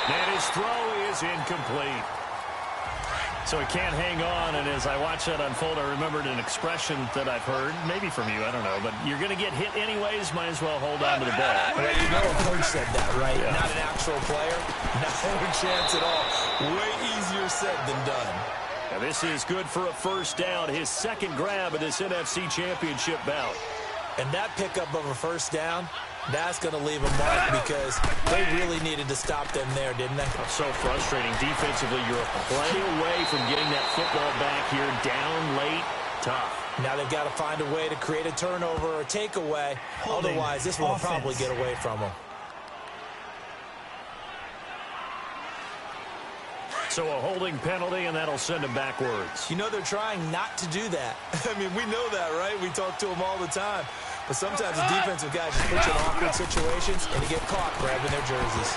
And his throw is incomplete. So he can't hang on, and as I watch that unfold, I remembered an expression that I've heard, maybe from you, I don't know, but you're going to get hit anyways, might as well hold on to the ball. Well, you know a coach said that, right? Yeah. Not an actual player. Not a chance at all. Way easier said than done. Now this is good for a 1st down, his 2nd grab of this NFC Championship bout. And that pickup of a 1st down, that's going to leave a mark because they really needed to stop them there, didn't they? So frustrating. Defensively, you're plenty away from getting that football back here. Down late, tough. Now they've got to find a way to create a turnover or a takeaway. Otherwise, this one will probably get away from them. So a holding penalty, and that'll send them backwards. You know they're trying not to do that. I mean, we know that, right? We talk to them all the time. But sometimes the defensive guys just put you in awkward situations and you get caught grabbing their jerseys.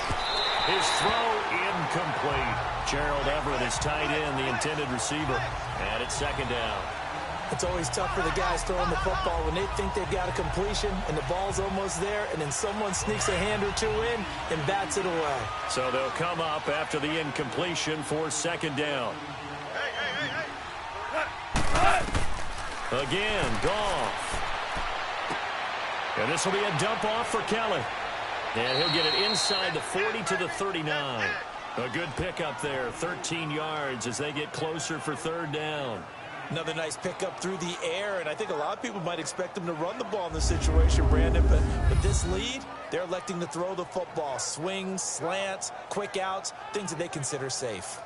His throw incomplete. Gerald Everett is tight end, the intended receiver. And it's 2nd down. It's always tough for the guys throwing the football when they think they've got a completion and the ball's almost there, and then someone sneaks a hand or two in and bats it away. So they'll come up after the incompletion for 2nd down. Again, Goff. And this will be a dump off for Kelly. And he'll get it inside the 40 to the 39. A good pickup there, 13 yards as they get closer for 3rd down. Another nice pickup through the air, and I think a lot of people might expect them to run the ball in this situation, Brandon, but with this lead, they're electing to throw the football. Swings, slants, quick outs, things that they consider safe.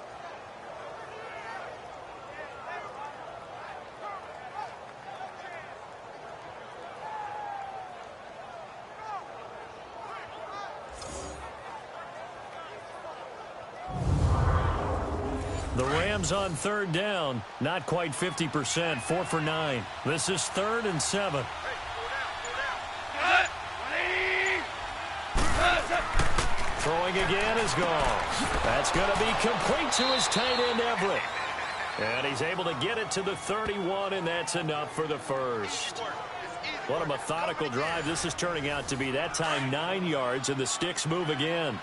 The Rams on 3rd down, not quite 50%, 4 for 9. This is 3rd and 7. Throwing again is Goff. That's going to be complete to his tight end Everett. And he's able to get it to the 31, and that's enough for the 1st. What a methodical drive this is turning out to be. That time 9 yards, and the sticks move again.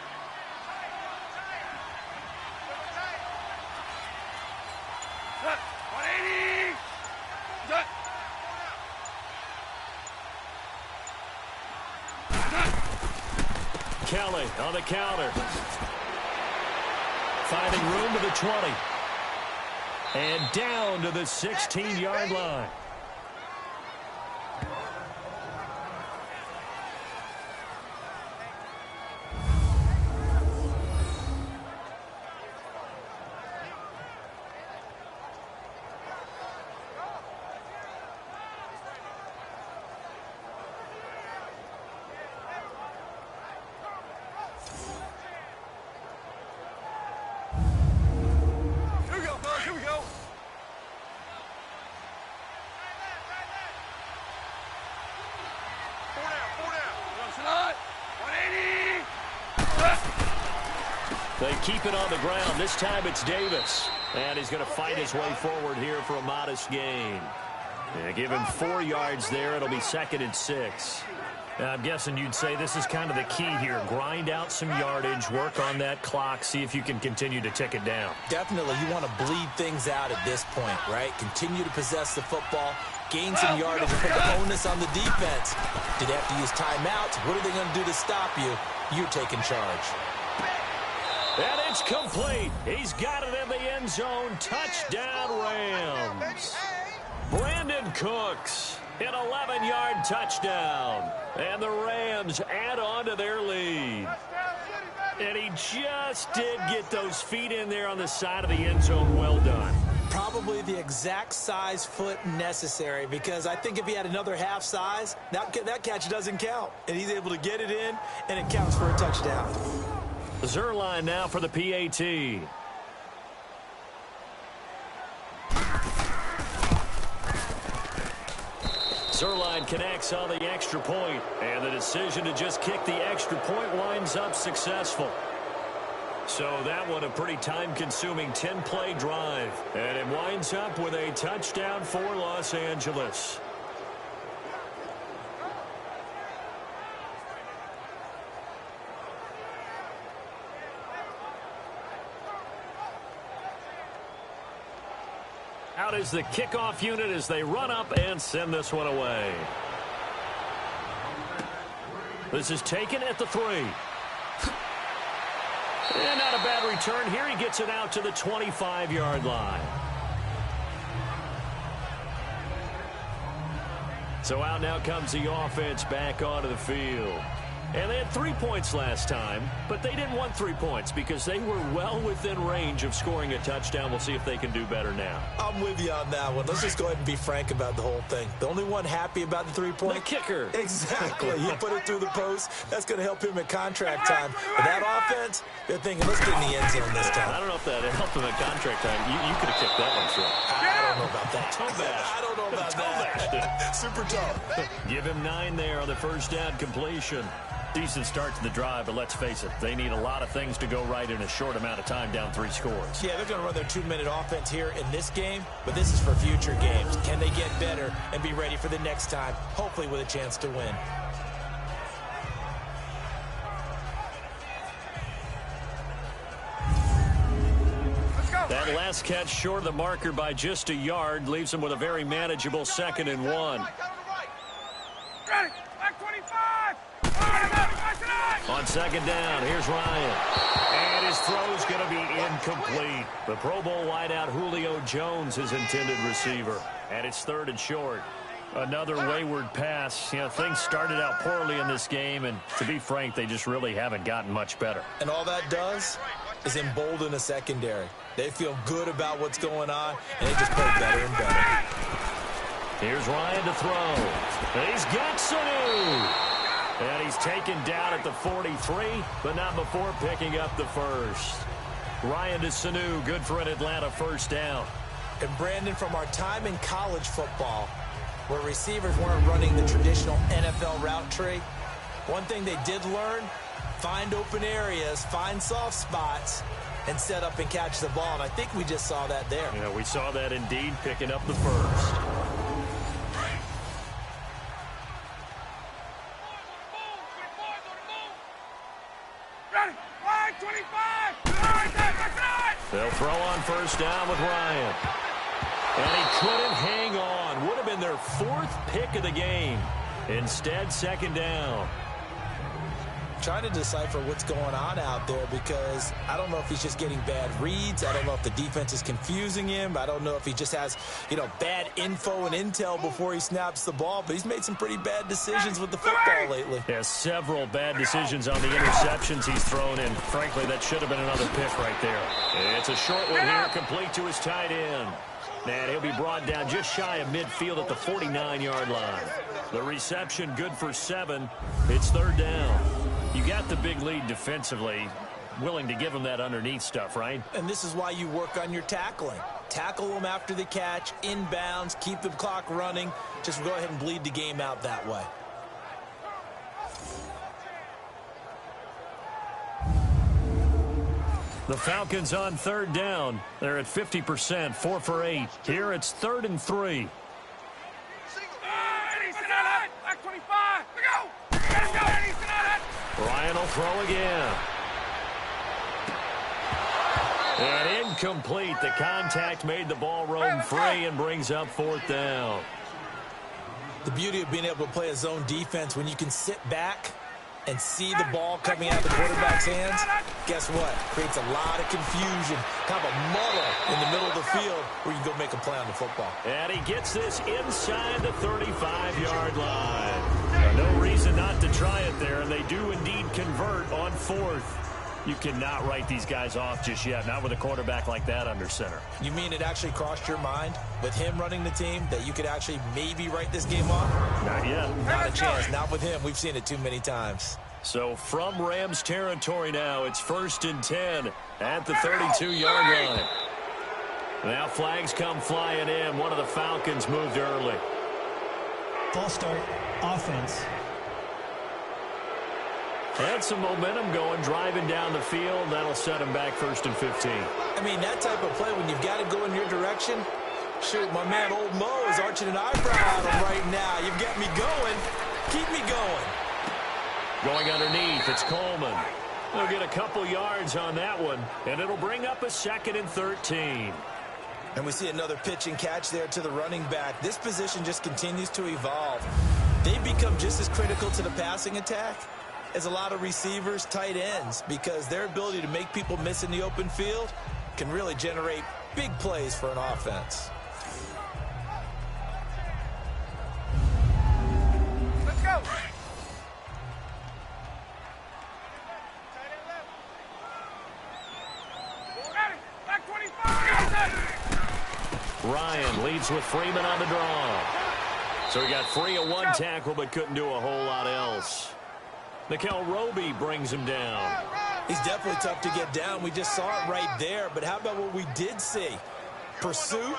Kelly on the counter. Finding room to the 20. And down to the 16-yard line. They keep it on the ground. This time it's Davis. And he's going to fight his way forward here for a modest gain. Yeah, give him 4 yards there. It'll be 2nd and 6. Now, I'm guessing you'd say this is kind of the key here. Grind out some yardage, work on that clock, see if you can continue to tick it down. Definitely. You want to bleed things out at this point, right? Continue to possess the football, gain some yardage, and put the onus on the defense. Do they have to use timeouts? What are they going to do to stop you? You're taking charge. And it's complete. He's got it in the end zone. Touchdown, Rams. Brandon Cooks, an 11-yard touchdown. And the Rams add on to their lead. And he just did get those feet in there on the side of the end zone. Well done. Probably the exact size foot necessary, because I think if he had another half size, that catch doesn't count. And he's able to get it in, and it counts for a touchdown. Zerline now for the PAT. Zerline connects on the extra point, and the decision to just kick the extra point winds up successful. So that one a pretty time-consuming 10-play drive. And it winds up with a touchdown for Los Angeles. Out is the kickoff unit as they run up and send this one away. This is taken at the 3. And not a bad return here. He gets it out to the 25-yard line. So out now comes the offense back onto the field. And they had 3 points last time, but they didn't want 3 points because they were well within range of scoring a touchdown. We'll see if they can do better now. I'm with you on that one. Let's just go ahead and be frank about the whole thing. The only one happy about the 3-point? The kicker. Exactly. He put it through the post. That's going to help him at contract time. But that offense, they're thinking, let's get in the end zone this time. I don't know if that helped him at contract time. You could have kicked that one through. I don't know about that. I don't know about that. Super tough. Give him 9 there on the first down completion. Decent start to the drive, but let's face it, they need a lot of things to go right in a short amount of time, down 3 scores. Yeah, they're going to run their 2-minute offense here in this game, but this is for future games. Can they get better and be ready for the next time, hopefully with a chance to win? That last catch short of the marker by just a yard leaves them with a very manageable 2nd and 1. Ready, back 25. On 2nd down, here's Ryan. And his throw's going to be incomplete. The Pro Bowl wideout Julio Jones, his intended receiver. And it's 3rd and short. Another wayward pass. You know, things started out poorly in this game, and to be frank, they just really haven't gotten much better. And all that does is embolden a secondary. They feel good about what's going on, and they just play better and better. Here's Ryan to throw. He's got Sanu. And he's taken down at the 43, but not before picking up the first. Ryan to Sanu, good for an Atlanta first down. And Brandon, from our time in college football, where receivers weren't running the traditional NFL route tree, one thing they did learn, find open areas, find soft spots, and set up and catch the ball. And I think we just saw that there. Yeah, we saw that indeed, picking up the first. They'll throw on first down with Ryan. And he couldn't hang on. Would have been their 4th pick of the game. Instead, 2nd down. Trying to decipher what's going on out there because I don't know if he's just getting bad reads. I don't know if the defense is confusing him. I don't know if he just has, bad info and intel before he snaps the ball. But he's made some pretty bad decisions with the football lately. Yeah, several bad decisions on the interceptions he's thrown in. Frankly, that should have been another pick right there. It's a short one here, complete to his tight end. And he'll be brought down just shy of midfield at the 49-yard line. The reception good for 7. It's 3rd down. You got the big lead defensively, willing to give them that underneath stuff, right? And this is why you work on your tackling. Tackle them after the catch, inbounds, keep the clock running. Just go ahead and bleed the game out that way. The Falcons on 3rd down. They're at 50%, 4 for 8. Here it's 3rd and 3. Ryan will throw again. And incomplete. The contact made the ball roam free and brings up 4th down. The beauty of being able to play a zone defense when you can sit back and see the ball coming out of the quarterback's hands, guess what? Creates a lot of confusion, kind of a muddle in the middle of the field where you can go make a play on the football. And he gets this inside the 35-yard line. No reason not to try it there, and they do indeed convert on 4th. You cannot write these guys off just yet, not with a quarterback like that under center. You mean it actually crossed your mind with him running the team that you could actually maybe write this game off? Not yet. Not a chance. Not with him. We've seen it too many times. So from Rams territory now, it's 1st and 10 at the 32-yard line. Now flags come flying in. One of the Falcons moved early. False start, offense. And some momentum going, driving down the field. That'll set him back 1st and 15. I mean, that type of play, when you've got to go in your direction, shoot, my man Old Mo is arching an eyebrow at him right now. You've got me going. Keep me going. Going underneath, it's Coleman. He'll get a couple yards on that one, and it'll bring up a 2nd and 13. And we see another pitch and catch there to the running back. This position just continues to evolve. They become just as critical to the passing attack as a lot of receivers, tight ends, because their ability to make people miss in the open field can really generate big plays for an offense. Let's go. Ready. Back 25. Ryan leads with Freeman on the draw. So he got free of one tackle but couldn't do a whole lot else. Nickel Roby brings him down. He's definitely tough to get down. We just saw it right there. But how about what we did see? Pursuit,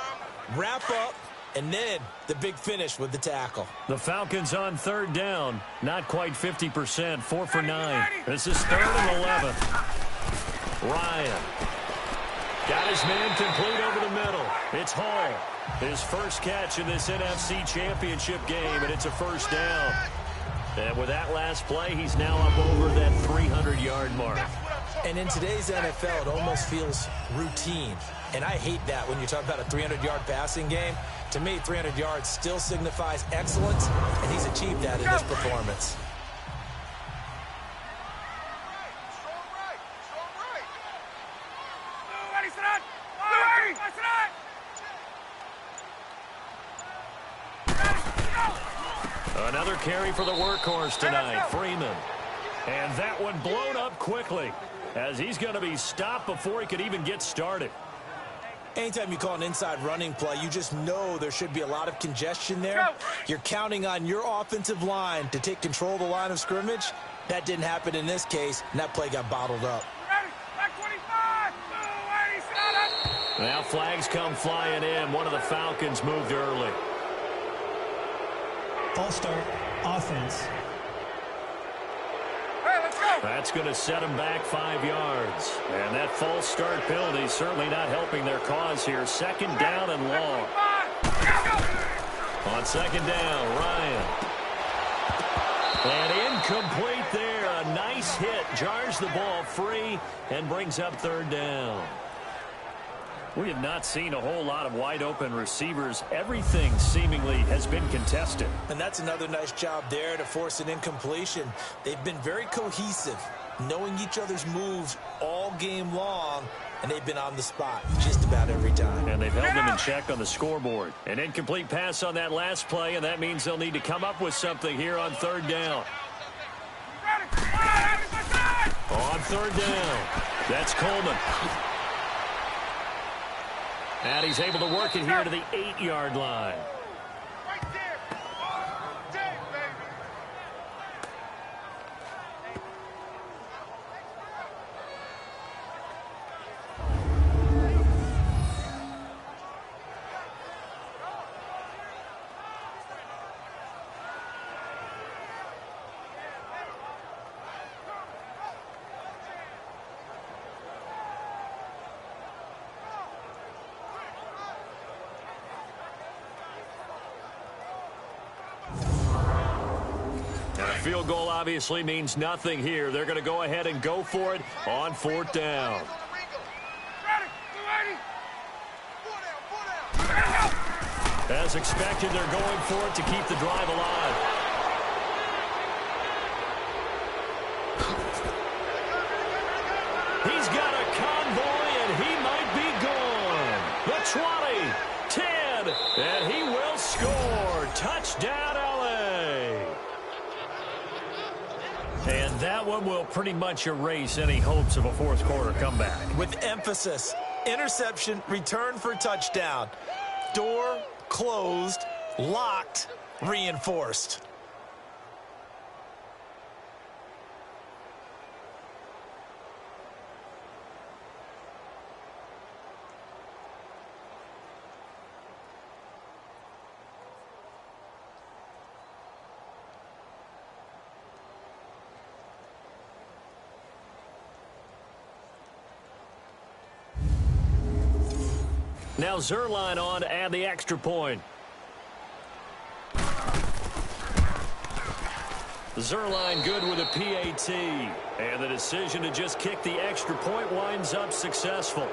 wrap up, and then the big finish with the tackle. The Falcons on 3rd down. Not quite 50%. 4 for 9. This is 3rd and 11. Ryan. Got his man complete over the middle. It's Hall. His first catch in this NFC Championship game, and it's a 1st down. And with that last play, he's now up over that 300-yard mark. And in today's NFL, it almost feels routine. And I hate that when you talk about a 300-yard passing game. To me, 300 yards still signifies excellence, and he's achieved that in this performance. Another carry for the workhorse tonight, Freeman. And that one blown up quickly as he's going to be stopped before he could even get started. Anytime you call an inside running play, you just know there should be a lot of congestion there. You're counting on your offensive line to take control of the line of scrimmage. That didn't happen in this case, and that play got bottled up. Now flags come flying in. One of the Falcons moved early. False start, offense. Hey, let's go. That's going to set him back 5 yards. And that false start penalty is certainly not helping their cause here. 2nd down and long. On 2nd down, Ryan. And incomplete there. A nice hit. Jars the ball free and brings up 3rd down. We have not seen a whole lot of wide-open receivers. Everything seemingly has been contested. And that's another nice job there to force an incompletion. They've been very cohesive, knowing each other's moves all game long, and they've been on the spot just about every time. And they've held them in check on the scoreboard. An incomplete pass on that last play, and that means they'll need to come up with something here on 3rd down. On 3rd down, that's Coleman. And he's able to work it here to the 8-yard line. Right there. Dang, baby. Field goal obviously means nothing here. They're going to go ahead and go for it on 4th down. As expected, they're going for it to keep the drive alive. He's got a convoy, and he might be gone. The 20, 10, and he will score. Touchdown, LA. And that one will pretty much erase any hopes of a 4th quarter comeback. With emphasis, interception, return for touchdown. Door closed, locked, reinforced. Now Zerline on to add the extra point. Zerline good with a PAT. And the decision to just kick the extra point winds up successful.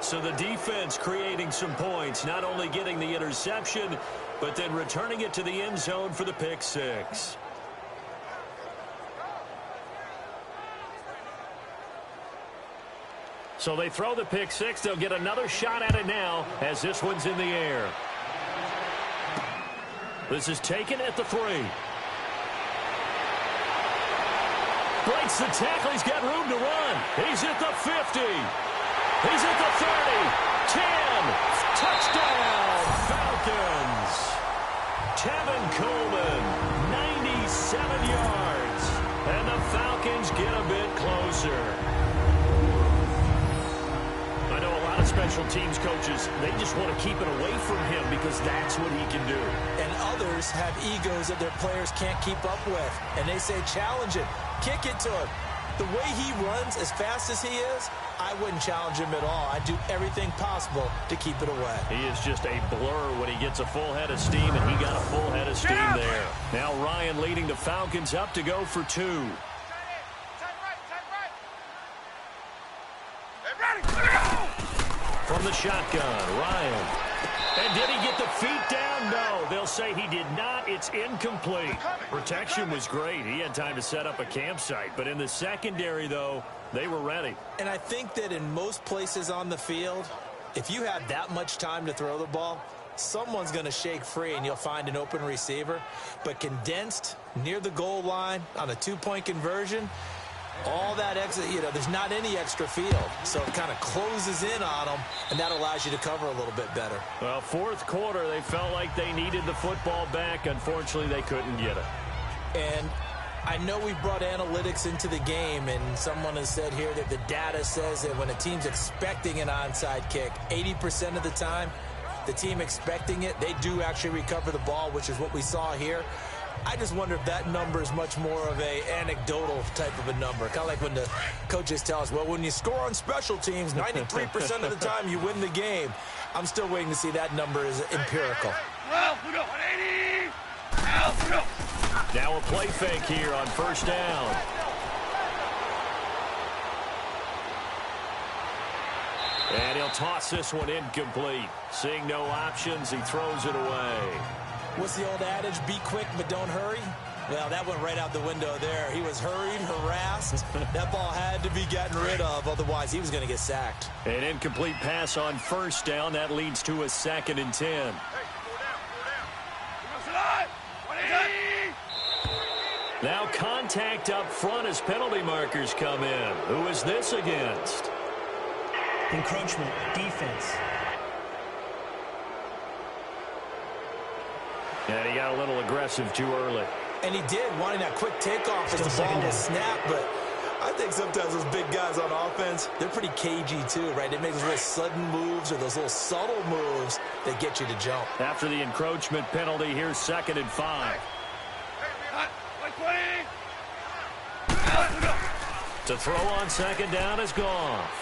So the defense creating some points, not only getting the interception, but then returning it to the end zone for the pick six. So they throw the pick six. They'll get another shot at it now as this one's in the air. This is taken at the 3. Breaks the tackle. He's got room to run. He's at the 50. He's at the 30. 10. Touchdown, Falcons. Tevin Coleman, 97 yards. And the Falcons get a bit closer. I know a lot of special teams coaches, they just want to keep it away from him because that's what he can do. And others have egos that their players can't keep up with. And they say, challenge it. Kick it to him. The way he runs as fast as he is, I wouldn't challenge him at all. I'd do everything possible to keep it away. He is just a blur when he gets a full head of steam, and he got a full head of steam there. Now Ryan leading the Falcons up to go for 2. From the shotgun, Ryan. And did he get the feet down? No, they'll say he did not. It's incomplete. Protection was great. He had time to set up a campsite. But in the secondary, though, they were ready. And I think that in most places on the field, if you have that much time to throw the ball, someone's going to shake free and you'll find an open receiver. But condensed near the goal line on a 2-point conversion, all that extra, there's not any extra field. So it kind of closes in on them, and that allows you to cover a little bit better. Well, fourth quarter, they felt like they needed the football back. Unfortunately, they couldn't get it. And I know we brought analytics into the game, and someone has said here that the data says that when a team's expecting an onside kick, 80% of the time, the team expecting it, they do actually recover the ball, which is what we saw here. I just wonder if that number is much more of a anecdotal type of a number. Kind of like when the coaches tell us, well, when you score on special teams, 93% of the time you win the game. I'm still waiting to see that number is empirical. Now a play fake here on first down. And he'll toss this one incomplete. Seeing no options, he throws it away. What's the old adage? Be quick, but don't hurry. Well, that went right out the window there. He was hurried, harassed. That ball had to be gotten rid of, otherwise he was going to get sacked. An incomplete pass on first down. That leads to a 2nd and 10. Now contact up front as penalty markers come in. Who is this against? Encroachment, defense. And he got a little aggressive too early. And he did, wanting that quick takeoff as the ball was snapped. But I think sometimes those big guys on offense, they're pretty cagey too, right? They make those little sudden moves or those little subtle moves that get you to jump. After the encroachment penalty, here's 2nd and 5. To throw on 2nd down is Goff.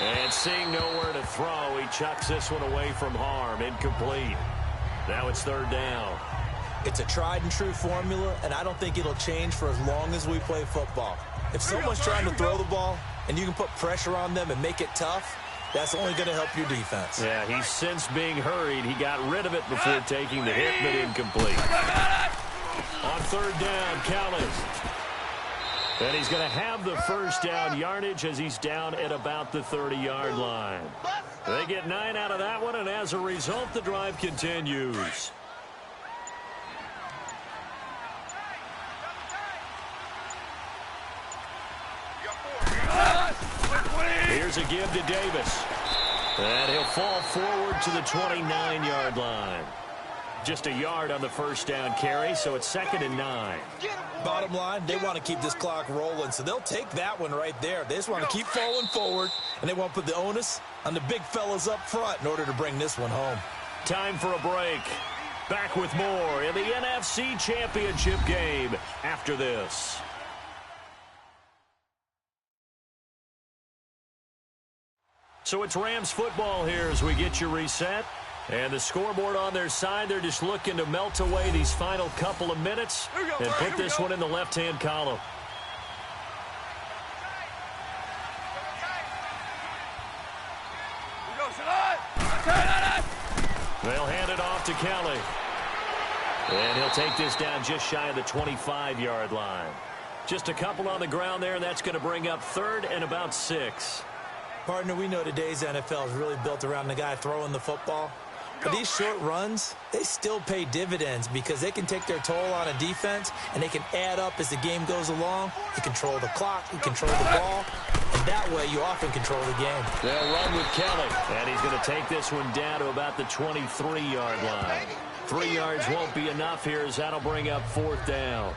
And seeing nowhere to throw, he chucks this one away from harm. Incomplete. Now it's 3rd down. It's a tried and true formula, and I don't think it'll change for as long as we play football. If someone's trying to throw the ball and you can put pressure on them and make it tough, that's only going to help your defense. Yeah, he's since being hurried. He got rid of it before taking the hit, but incomplete. On 3rd down, Callis. And he's going to have the first down yardage as he's down at about the 30-yard line. They get 9 out of that one, and as a result, the drive continues. Here's a give to Davis. And he'll fall forward to the 29-yard line. Just a yard on the first down carry, so it's 2nd and 9. Bottom line, they want to keep this clock rolling, so they'll take that one right there. They just want to keep falling forward, and they want to put the onus on the big fellas up front in order to bring this one home. Time for a break. Back with more in the NFC Championship game after this. So it's Rams football here as we get you reset. And the scoreboard on their side, they're just looking to melt away these final couple of minutes and put this one in the left-hand column. They'll hand it off to Kelly. And he'll take this down just shy of the 25-yard line. Just a couple on the ground there, and that's going to bring up 3rd and about 6. Partner, we know today's NFL is really built around the guy throwing the football. But these short runs, they still pay dividends because they can take their toll on a defense, and they can add up as the game goes along. You control the clock, you control the ball, and that way you often control the game. They'll run with Kelly, and he's going to take this one down to about the 23-yard line. 3 yards won't be enough here as that'll bring up 4th down.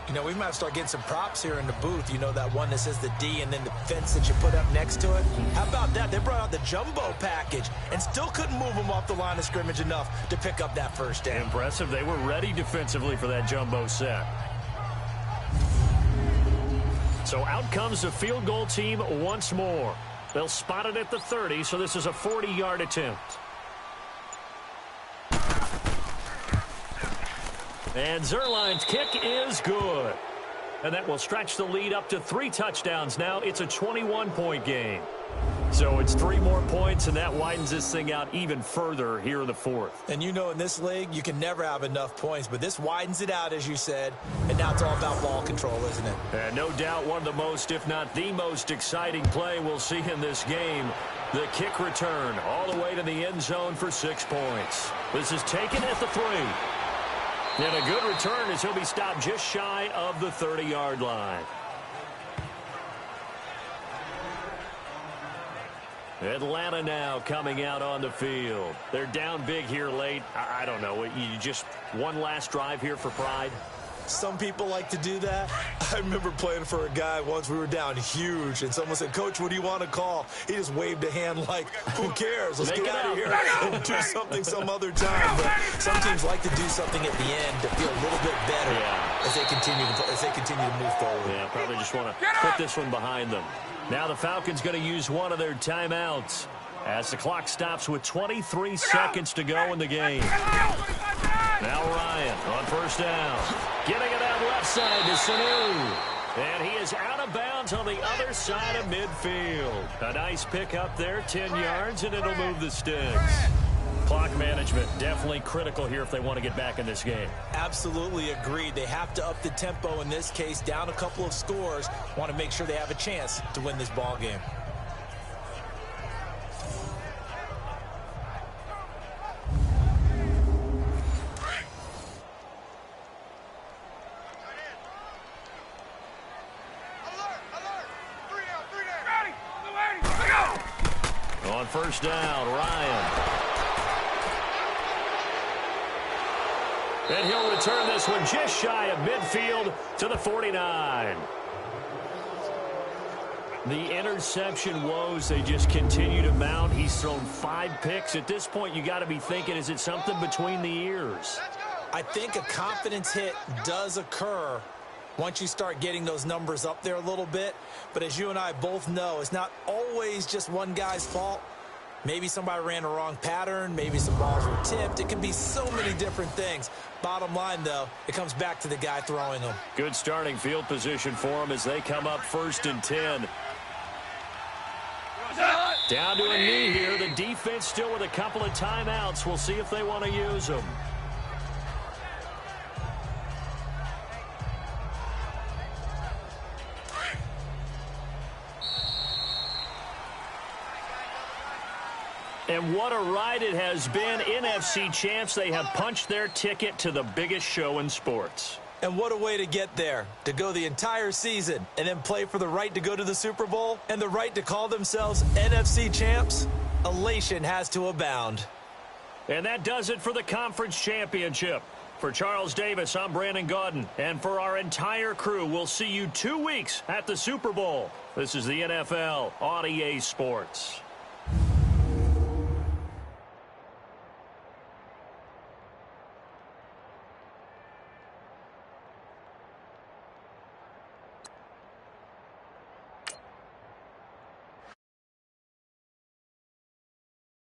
You know, we might start getting some props here in the booth. You know, that one that says the D and then the fence that you put up next to it? How about that? They brought out the jumbo package and still couldn't move them off the line of scrimmage enough to pick up that first down. Impressive. They were ready defensively for that jumbo set. So out comes the field goal team once more. They'll spot it at the 30, so this is a 40-yard attempt. And Zerline's kick is good. And that will stretch the lead up to 3 touchdowns now. It's a 21-point game. So it's 3 more points, and that widens this thing out even further here in the 4th. And you know, in this league, you can never have enough points, but this widens it out, as you said, and now it's all about ball control, isn't it? And no doubt one of the most, if not the most exciting play we'll see in this game. The kick return all the way to the end zone for 6 points. This is taken at the 3. And a good return as he'll be stopped just shy of the 30-yard line. Atlanta now coming out on the field. They're down big here late. I don't know. You just one last drive here for pride? Some people like to do that. I remember playing for a guy once. We were down huge, and someone said, "Coach, what do you want to call?" He just waved a hand like, "Who cares? Let's get out of here and do something some other time." But some teams like to do something at the end to feel a little bit better as they continue to move forward. Yeah, probably just want to put this one behind them. Now the Falcons going to use one of their timeouts as the clock stops with 23 seconds to go in the game. Now Ryan on first down. Getting it out left side to Sanu. And he is out of bounds on the other side of midfield. A nice pickup there, 10 yards, and it'll move the sticks. Clock management definitely critical here if they want to get back in this game. Absolutely agreed. They have to up the tempo in this case, down a couple of scores. Want to make sure they have a chance to win this ball game. On first down, Ryan. And he'll return this one just shy of midfield to the 49. The interception woes, they just continue to mount. He's thrown 5 picks. At this point, you got to be thinking, is it something between the ears? I think a confidence hit does occur once you start getting those numbers up there a little bit. But as you and I both know, it's not always just one guy's fault. Maybe somebody ran a wrong pattern. Maybe some balls were tipped. It can be so many different things. Bottom line, though, it comes back to the guy throwing them. Good starting field position for them as they come up 1st and 10. Down to a knee here. The defense still with a couple of timeouts. We'll see if they want to use them. And what a ride it has been. NFC champs, they have punched their ticket to the biggest show in sports. And what a way to get there, to go the entire season and then play for the right to go to the Super Bowl and the right to call themselves NFC champs. Elation has to abound. And that does it for the conference championship. For Charles Davis, I'm Brandon Gaudin. And for our entire crew, we'll see you 2 weeks at the Super Bowl. This is the NFL on EA Sports.